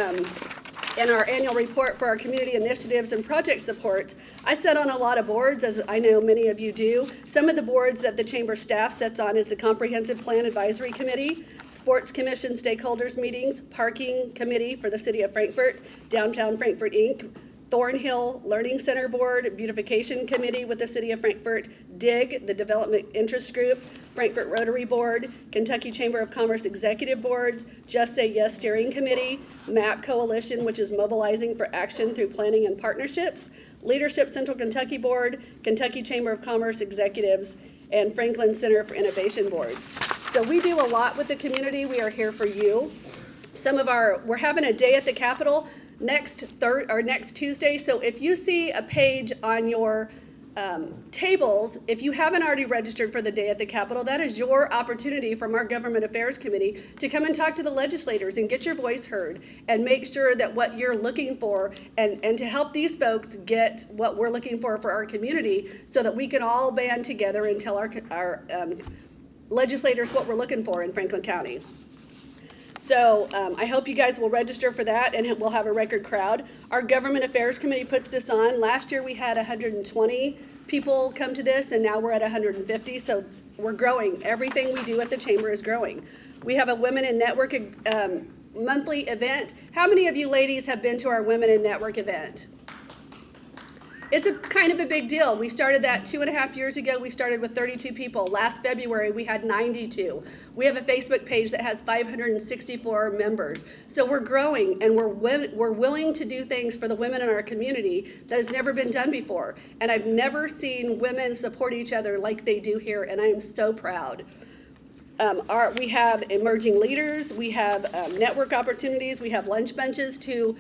in our annual report for our community initiatives and project supports, I sit on a lot of boards, as I know many of you do. Some of the boards that the chamber staff sits on is the Comprehensive Plan Advisory Committee, Sports Commission Stakeholders Meetings, Parking Committee for the City of Frankfort, Downtown Frankfort, Inc., Thornhill Learning Center Board, Beautification Committee with the City of Frankfort, DIG, the Development Interest Group, Frankfort Rotary Board, Kentucky Chamber of Commerce Executive Boards, Just Say Yes Steering Committee, MAP Coalition, which is mobilizing for action through planning and partnerships, Leadership Central Kentucky Board, Kentucky Chamber of Commerce Executives, and Franklin Center for Innovation Boards. So we do a lot with the community. We are here for you. We're having a day at the Capitol next Tuesday. So if you see a page on your tables, if you haven't already registered for the day at the Capitol, that is your opportunity from our Government Affairs Committee to come and talk to the legislators and get your voice heard and make sure that what you're looking for and to help these folks get what we're looking for our community, so that we can all band together and tell our legislators what we're looking for in Franklin County. So I hope you guys will register for that, and we'll have a record crowd. Our Government Affairs Committee puts this on. Last year we had 120 people come to this, and now we're at 150, so we're growing. Everything we do at the Chamber is growing. We have a Women in Network monthly event. How many of you ladies have been to our Women in Network event? It's a kind of a big deal. We started that 2.5 years ago. We started with 32 people. Last February, we had 92. We have a Facebook page that has 564 members. So we're growing, and we're willing to do things for the women in our community that has never been done before. And I've never seen women support each other like they do here, and I am so proud. We have emerging leaders, we have network opportunities, we have lunch bunches to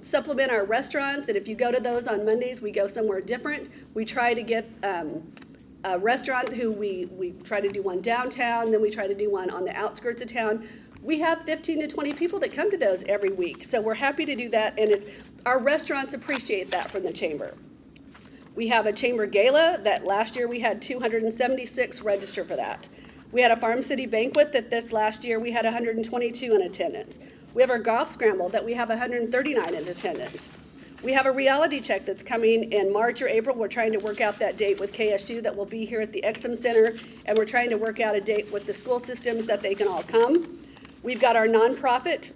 supplement our restaurants, and if you go to those on Mondays, we go somewhere different. We try to get a restaurant who we try to do one downtown, then we try to do one on the outskirts of town. We have 15 to 20 people that come to those every week, so we're happy to do that, and our restaurants appreciate that from the Chamber. We have a Chamber Gala that last year we had 276 register for that. We had a Farm City banquet that this last year we had 122 in attendance. We have our golf scramble that we have 139 in attendance. We have a reality check that's coming in March or April. We're trying to work out that date with KSU that will be here at the Exum Center, and we're trying to work out a date with the school systems that they can all come. We've got our nonprofit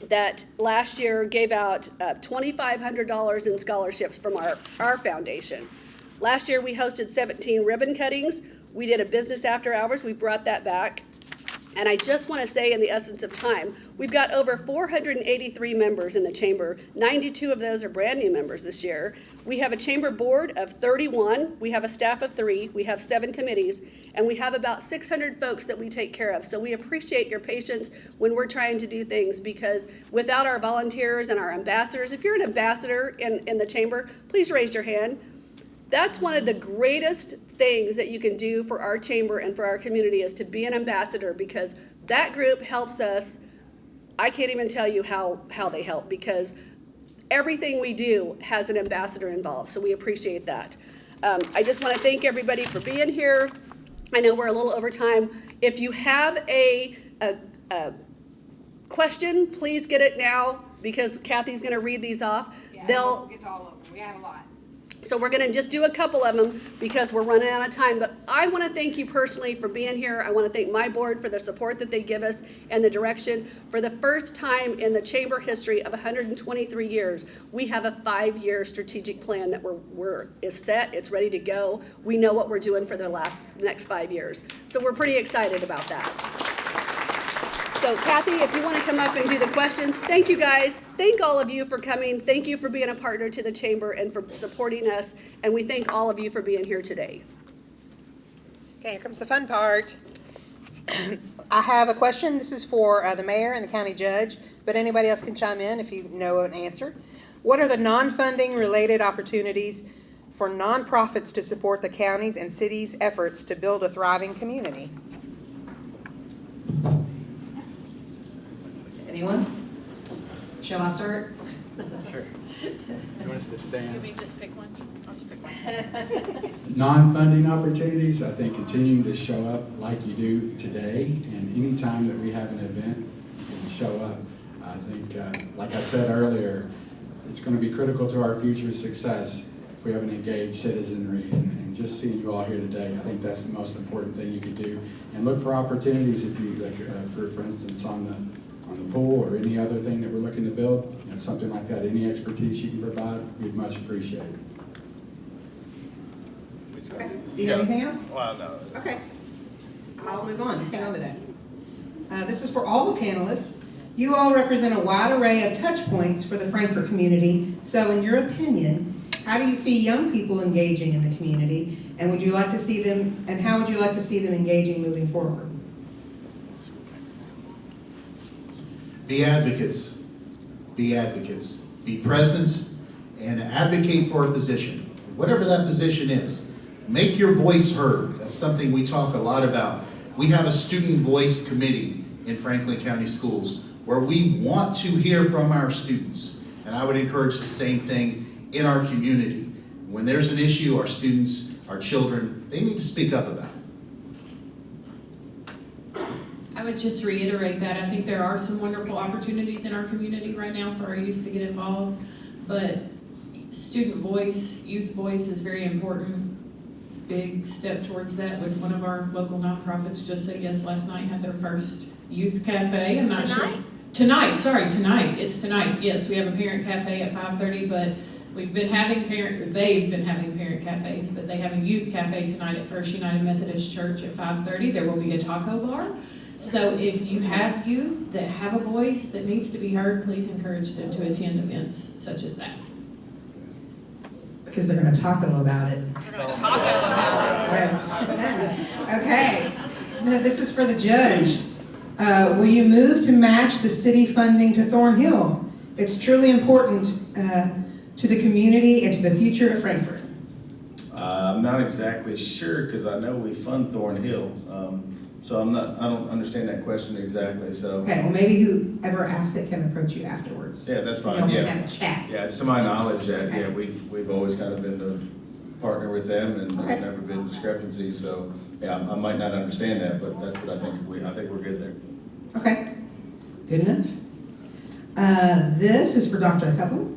that last year gave out $2,500 in scholarships from our foundation. Last year we hosted 17 ribbon cuttings. We did a business after hours. We brought that back. And I just want to say, in the essence of time, we've got over 483 members in the Chamber. 92 of those are brand new members this year. We have a Chamber board of 31. We have a staff of 3. We have 7 committees. And we have about 600 folks that we take care of. So we appreciate your patience when we're trying to do things, because without our volunteers and our ambassadors, if you're an ambassador in the Chamber, please raise your hand. That's one of the greatest things that you can do for our Chamber and for our community, is to be an ambassador, because that group helps us. I can't even tell you how they help, because everything we do has an ambassador involved, so we appreciate that. I just want to thank everybody for being here. I know we're a little over time. If you have a question, please get it now, because Kathy's going to read these off. Yeah, we'll get to all of them. We have a lot. So we're going to just do a couple of them because we're running out of time. But I want to thank you personally for being here. I want to thank my board for the support that they give us and the direction. For the first time in the Chamber history of 123 years, we have a 5-year strategic plan that is set. It's ready to go. We know what we're doing for the next 5 years. So we're pretty excited about that. So Kathy, if you want to come up and do the questions, thank you guys. Thank all of you for coming. Thank you for being a partner to the Chamber and for supporting us. And we thank all of you for being here today. Okay, here comes the fun part. I have a question. This is for the mayor and the county judge, but anybody else can chime in if you know an answer. What are the non-funding related opportunities for nonprofits to support the county's and city's efforts to build a thriving community? Anyone? Shall I start? Sure. You want us to stand? Let me just pick one. I'll just pick one. Non-funding opportunities, I think continuing to show up like you do today, and any time that we have an event, you can show up. I think, like I said earlier, it's going to be critical to our future success if we have an engaged citizenry, and just seeing you all here today, I think that's the most important thing you can do. And look for opportunities if you, like, for instance, on the pool or any other thing that we're looking to build, something like that, any expertise you can provide, we'd much appreciate it. Okay. Do you have anything else? Well, no. Okay. I'll move on. Hang on to that. This is for all the panelists. You all represent a wide array of touch points for the Frankfort community. So in your opinion, how do you see young people engaging in the community? And would you like to see them, and how would you like to see them engaging moving forward? Be advocates. Be advocates. Be present and advocate for a position. Whatever that position is, make your voice heard. That's something we talk a lot about. We have a student voice committee in Franklin County Schools where we want to hear from our students. And I would encourage the same thing in our community. When there's an issue, our students, our children, they need to speak up about it. would just reiterate that. I think there are some wonderful opportunities in our community right now for our youth to get involved, but student voice, youth voice is very important. Big step towards that with one of our local nonprofits just said yes last night, had their first youth cafe. I'm not sure. Tonight, it's tonight. Yes, we have a parent cafe at 5:30, but they've been having parent cafes, but they have a youth cafe tonight at First United Methodist Church at 5:30. There will be a taco bar. So if you have youth that have a voice that needs to be heard, please encourage them to attend events such as that. Because they're gonna taco about it. Okay, now this is for the judge. Will you move to match the city funding to Thornhill? It's truly important to the community and to the future of Frankfort. I'm not exactly sure, because I know we fund Thornhill, so I don't understand that question exactly, so. Okay, well, maybe whoever asked it can approach you afterwards. Yeah, that's fine, Y'all yeah. can have a chat. Yeah, it's to my knowledge that, Okay. yeah, we've always kind of been the partner with them, and Okay. there's never been discrepancies, so, yeah, I might not understand that, but that's what I think we're good there. Okay, good enough. This is for Dr. Couple.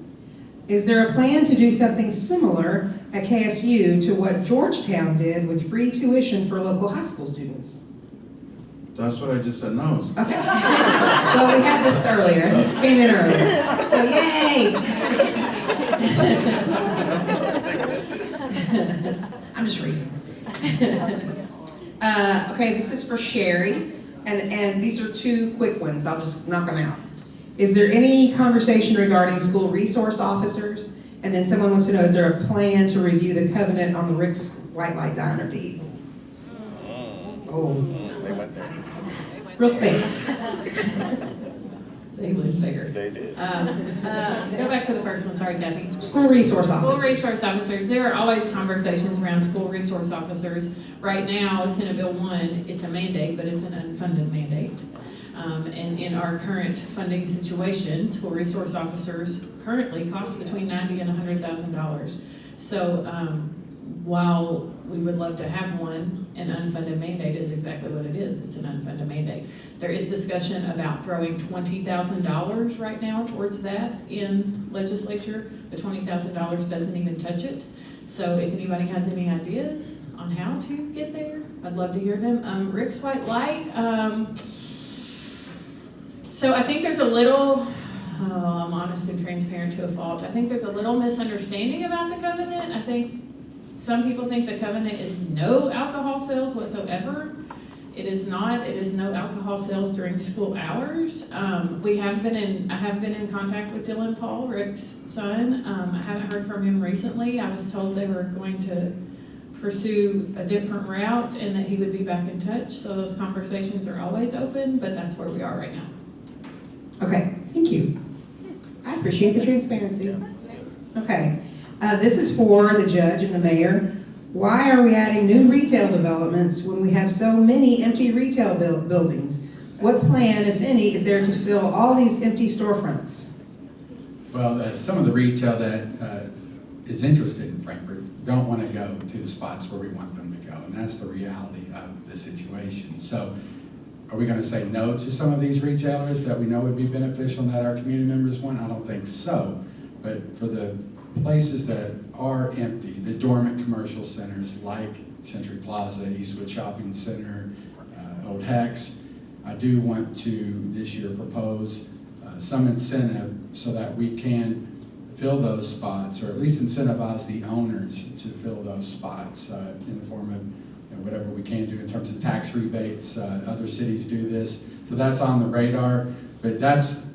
Is there a plan to do something similar at KSU to what Georgetown did with free tuition for local high school students? That's what I just announced. Okay. Well, we had this earlier. This came in earlier. So yay! I'm just reading. Okay, this is for Sherry, and these are two quick ones. I'll just knock them out. Is there any conversation regarding school resource officers? And then someone wants to know, is there a plan to review the covenant on the Rick's White Light Diner deed? Oh. They went there. Real quick. They went bigger. They did. Go back to the first one, sorry Kathy. School resource School officers. resource officers, there are always conversations around school resource officers. Right now, Senate Bill 1, it's a mandate, but it's an unfunded mandate. And in our current funding situation, school resource officers currently cost between $90,000 and $100,000. So while we would love to have one, an unfunded mandate is exactly what it is. It's an unfunded mandate. There is discussion about throwing $20,000 right now towards that in legislature. The $20,000 doesn't even touch it. So if anybody has any ideas on how to get there, I'd love to hear them. Rick's White Light, so I think there's a little, I'm honest and transparent to a fault. I think there's a little misunderstanding about the covenant. I think some people think the covenant is no alcohol sales whatsoever. It is not. It is no alcohol sales during school hours. I have been in contact with Dylan Paul, Rick's son. I haven't heard from him recently. I was told they were going to pursue a different route and that he would be back in touch. So those conversations are always open, but that's where we are right now. Okay, thank you. I appreciate the transparency. Okay, this is for the judge and the mayor. Why are we adding new retail developments when we have so many empty retail buildings? What plan, if any, is there to fill all these empty storefronts? Well, some of the retail that is interested in Frankfort don't want to go to the spots where we want them to go, and that's the reality of the situation. So are we going to say no to some of these retailers that we know would be beneficial and that our community members want? I don't think so. But for the places that are empty, the dormant commercial centers like Century Plaza, Eastwood Shopping Center, Old Hex, I do want to this year propose some incentive so that we can fill those spots, or at least incentivize the owners to fill those spots in the form of whatever we can do in terms of tax rebates. Other cities do this, so that's on the radar. But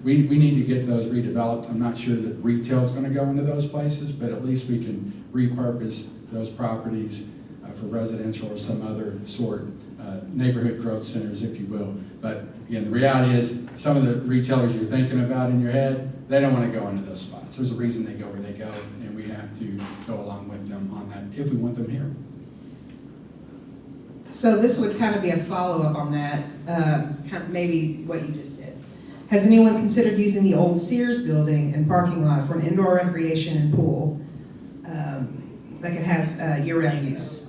we need to get those redeveloped. I'm not sure that retail is going to go into those places, but at least we can repurpose those properties for residential or some other sort, neighborhood growth centers, if you will. But again, the reality is some of the retailers you're thinking about in your head, they don't want to go into those spots. There's a reason they go where they go, and we have to go along with them on that if we want them here. So this would kind of be a follow-up on that, kind of maybe what you just said. Has anyone considered using the old Sears building and parking lot for an indoor recreation and pool that could have year-round use?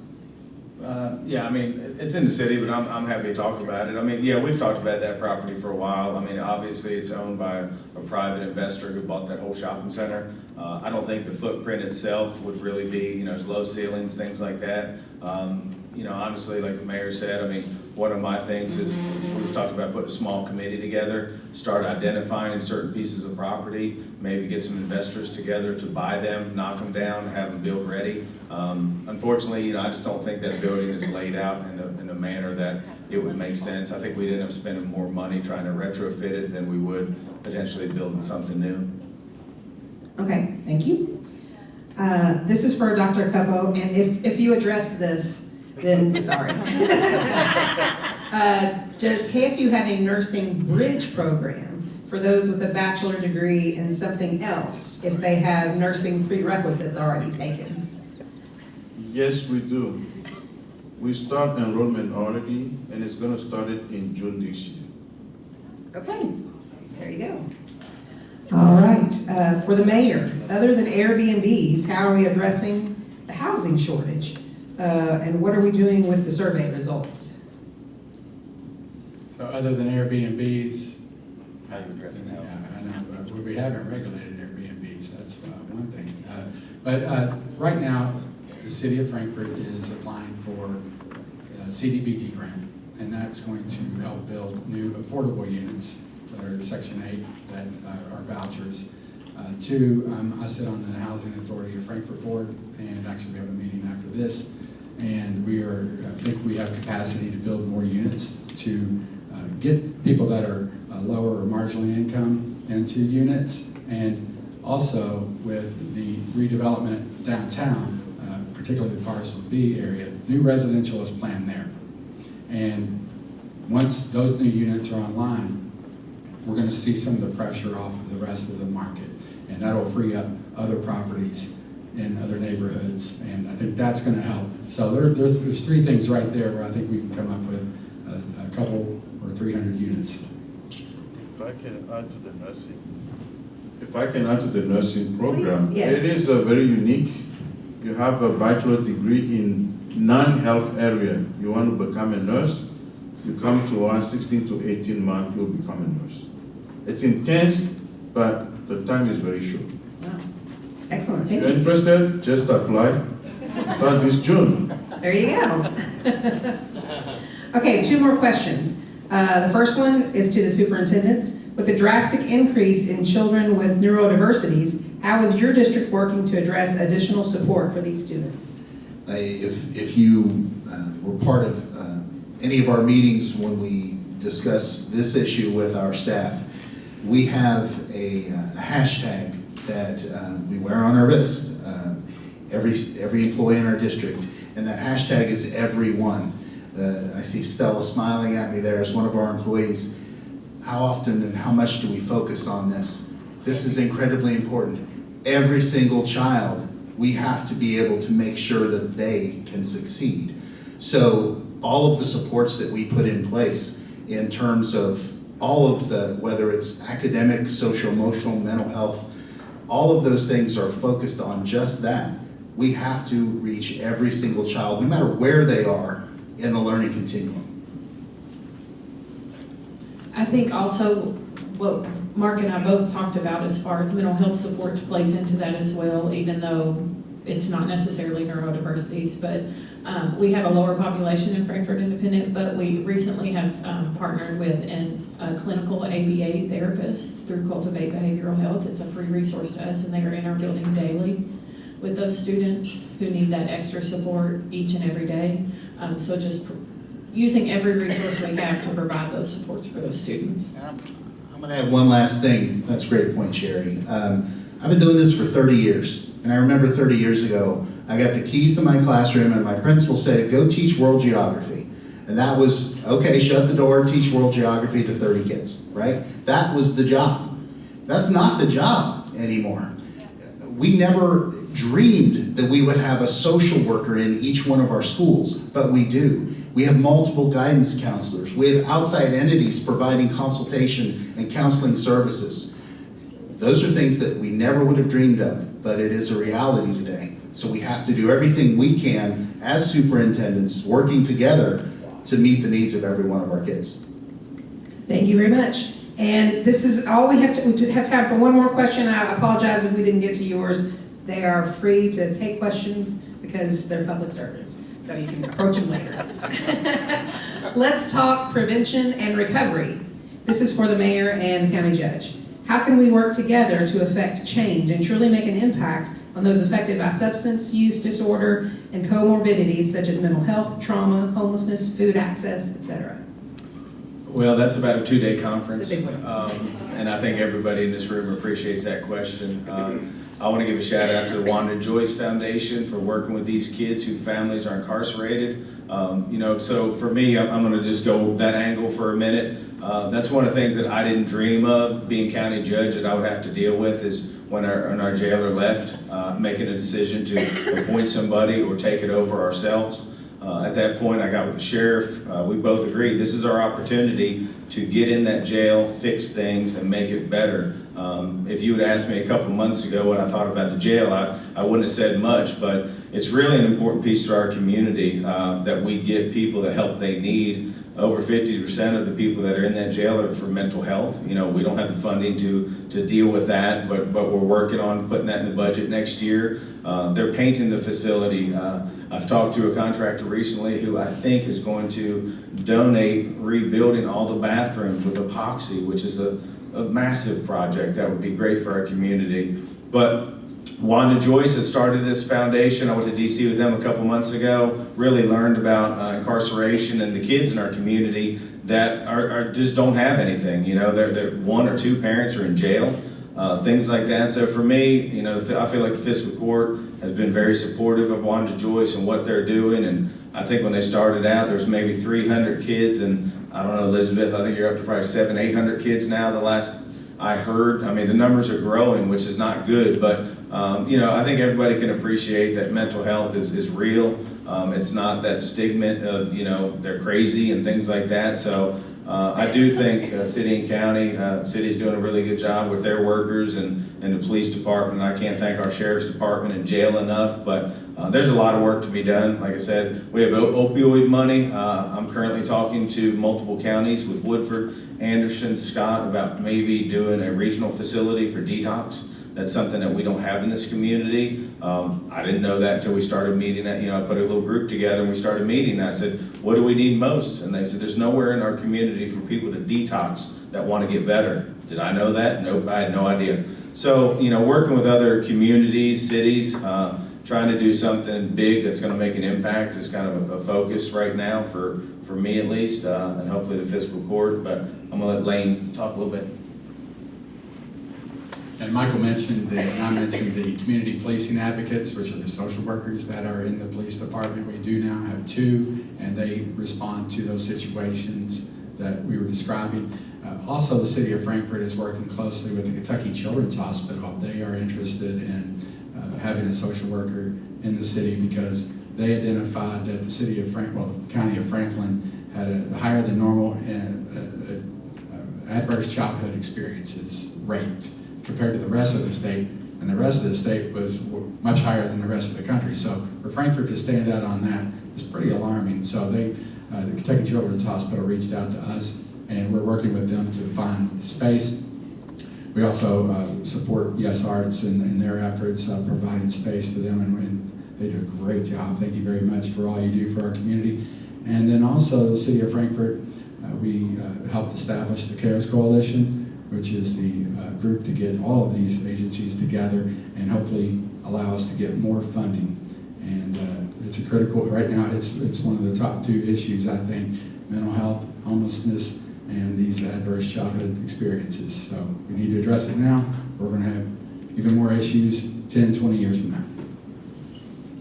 Yeah, I mean, it's in the city, but I'm happy to talk about it. I mean, yeah, we've talked about that property for a while. I mean, obviously, it's owned by a private investor who bought that whole shopping center. I don't think the footprint itself would really be, there's low ceilings, things like that. Honestly, like the mayor said, I mean, one of my things is, we've talked about putting a small committee together, start identifying certain pieces of property, maybe get some investors together to buy them, knock them down, have them build ready. Unfortunately, I just don't think that building is laid out in a manner that it would make sense. I think we'd end up spending more money trying to retrofit it than we would potentially building something new. Okay, thank you. This is for Dr. Cuppo, and if you addressed this, then sorry. Does KSU have a nursing bridge program for those with a bachelor degree in something else if they have nursing prerequisites already taken? Yes, we do. We start enrollment already, and it's going to start it in June this year. Okay, there you go. All right, for the mayor, other than Airbnbs, how are we addressing the housing shortage? And what are we doing with the survey results? So other than Airbnbs, How you addressing that? yeah, I know, we haven't regulated Airbnbs, that's one thing. But right now, the city of Frankfort is applying for a CDBG grant, and that's going to help build new affordable units that are Section 8 that are vouchers. I sit on the Housing Authority of Frankfort Board, and actually we have a meeting after this, and I think we have capacity to build more units to get people that are lower or marginally income into units, and also with the redevelopment downtown, particularly the Parcel B area, new residential is planned there. And once those new units are online, we're going to see some of the pressure off of the rest of the market, and that'll free up other properties in other neighborhoods, and I think that's going to help. So there's three things right there where I think we can come up with a couple or 300 units. If I can add to the nursing program, Please, yes. It is very unique. You have a bachelor degree in non-health area. You want to become a nurse, you come to us 16 to 18 months, you'll become a nurse. It's intense, but the time is very short. Wow. Excellent, If thank you're you. interested, just apply. Start this June. There you go. Okay, two more questions. The first one is to the superintendents. With the drastic increase in children with neurodiversities, how is your district working to address additional support for these students? If you were part of any of our meetings when we discuss this issue with our staff, we have a hashtag that we wear on our wrist, every employee in our district, and that hashtag is everyone. I see Stella smiling at me there as one of our employees. How often and how much do we focus on this? This is incredibly important. Every single child, we have to be able to make sure that they can succeed. So all of the supports that we put in place in terms of all of the, whether it's academic, social, emotional, mental health, all of those things are focused on just that. We have to reach every single child, no matter where they are in the learning continuum. I think also what Mark and I both talked about as far as mental health supports plays into that as well, even though it's not necessarily neurodiversities, but we have a lower population in Frankfort Independent, but we recently have partnered with a clinical ABA therapist through Cultivate Behavioral Health. It's a free resource to us, and they are in our building daily with those students who need that extra support each and every day. So just using every resource we have to provide those supports for those students. I'm going to add one last thing. That's a great point, Sherry. I've been doing this for 30 years, and I remember 30 years ago, I got the keys to my classroom, and my principal said, go teach world geography. And that was, okay, shut the door, teach world geography to 30 kids, right? That was the job. That's not the job anymore. We never dreamed that we would have a social worker in each one of our schools, but we do. We have multiple guidance counselors. We have outside entities providing consultation and counseling services. Those are things that we never would have dreamed of, but it is a reality today. So we have to do everything we can as superintendents, working together to meet the needs of every one of our kids. Thank you very much. And this is all we have we have time for one more question. I apologize if we didn't get to yours. They are free to take questions because they're public servants, so you can approach them later. Let's talk prevention and recovery. This is for the mayor and the county judge. How can we work together to affect change and truly make an impact on those affected by substance use disorder and comorbidities such as mental health, trauma, homelessness, food access, etc.? Well, that's about a 2-day conference. It's a big one. And I think everybody in this room appreciates that question. I want to give a shout out to the Wanda Joyce Foundation for working with these kids whose families are incarcerated. So for me, I'm going to just go that angle for a minute. That's one of the things that I didn't dream of being county judge that I would have to deal with is when our jailer left, making a decision to appoint somebody or take it over ourselves. At that point, I got with the sheriff. We both agreed this is our opportunity to get in that jail, fix things, and make it better. If you would asked me a couple months ago what I thought about the jail, I wouldn't have said much, but it's really an important piece to our community that we get people the help they need. Over 50% of the people that are in that jail are for mental health. We don't have the funding to deal with that, but we're working on putting that in the budget next year. They're painting the facility. I've talked to a contractor recently who I think is going to donate rebuilding all the bathrooms with epoxy, which is a massive project that would be great for our community. But Wanda Joyce has started this foundation. I went to DC with them a couple months ago, really learned about incarceration and the kids in our community that are just don't have anything. They're 1 or 2 parents are in jail, things like that. So for me, I feel like the fiscal court has been very supportive of Wanda Joyce and what they're doing. And I think when they started out, there was maybe 300 kids, and I don't know, Elizabeth, I think you're up to probably 700-800 kids now. The last I heard, the numbers are growing, which is not good, but I think everybody can appreciate that mental health is real. It's not that stigma of, they're crazy and things like that. So I do think city and county, city's doing a really good job with their workers and the police department. I can't thank our sheriff's department and jail enough, but there's a lot of work to be done. Like I said, we have opioid money. I'm currently talking to multiple counties with Woodford, Anderson, Scott about maybe doing a regional facility for detox. That's something that we don't have in this community. I didn't know that until we started meeting. I put a little group together and we started meeting. And I said, what do we need most? And they said, there's nowhere in our community for people to detox that want to get better. Did I know that? Nope, I had no idea. So, working with other communities, cities, trying to do something big that's going to make an impact is kind of a focus right now for me at least, and hopefully the fiscal court. But I'm going to let Lane talk a little bit. And Michael mentioned, I mentioned the community policing advocates, which are the social workers that are in the police department. We do now have 2, and they respond to those situations that we were describing. Also, the city of Frankfort is working closely with the Kentucky Children's Hospital. They are interested in having a social worker in the city because they identified that the city of the county of Franklin had a higher than normal adverse childhood experiences rate compared to the rest of the state, and the rest of the state was much higher than the rest of the country. So for Frankfort to stand out on that is pretty alarming. So the Kentucky Children's Hospital reached out to us, and we're working with them to find space. We also support Yes Arts in their efforts, providing space to them, and they do a great job. Thank you very much for all you do for our community. And then also the city of Frankfort, we helped establish the CARES Coalition, which is the group to get all of these agencies together and hopefully allow us to get more funding. And it's a critical, right now it's one of the top 2 issues, I think, mental health, homelessness, and these adverse childhood experiences. So we need to address it now. We're going to have even more issues 10, 20 years from now.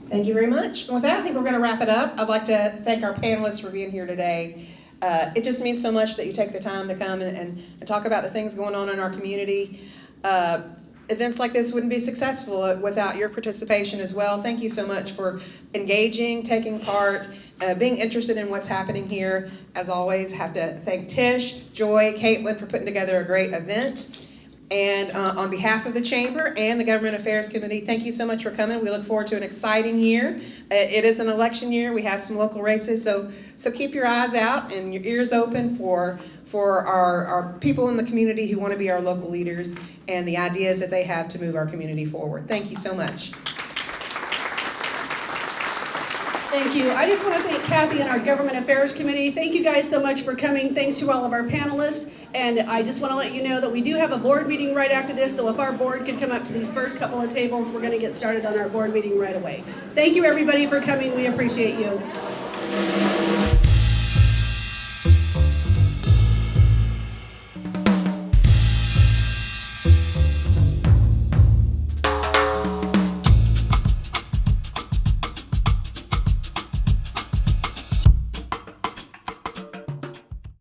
Thank you very much. And with that, I think we're going to wrap it up. I'd like to thank our panelists for being here today. It just means so much that you take the time to come and talk about the things going on in our community. Events like this wouldn't be successful without your participation as well. Thank you so much for engaging, taking part, being interested in what's happening here. As always, have to thank Tish, Joy, Caitlin for putting together a great event. And on behalf of the Chamber and the Government Affairs Committee, thank you so much for coming. We look forward to an exciting year. It is an election year. We have some local races, so keep your eyes out and your ears open for our people in the community who want to be our local leaders and the ideas that they have to move our community forward. Thank you so much. Thank you. I just want to thank Kathy and our Government Affairs Committee. Thank you guys so much for coming. Thanks to all of our panelists. And I just want to let you know that we do have a board meeting right after this, so if our board could come up to these first couple of tables, we're going to get started on our board meeting right away. Thank you, everybody, for coming. We appreciate you.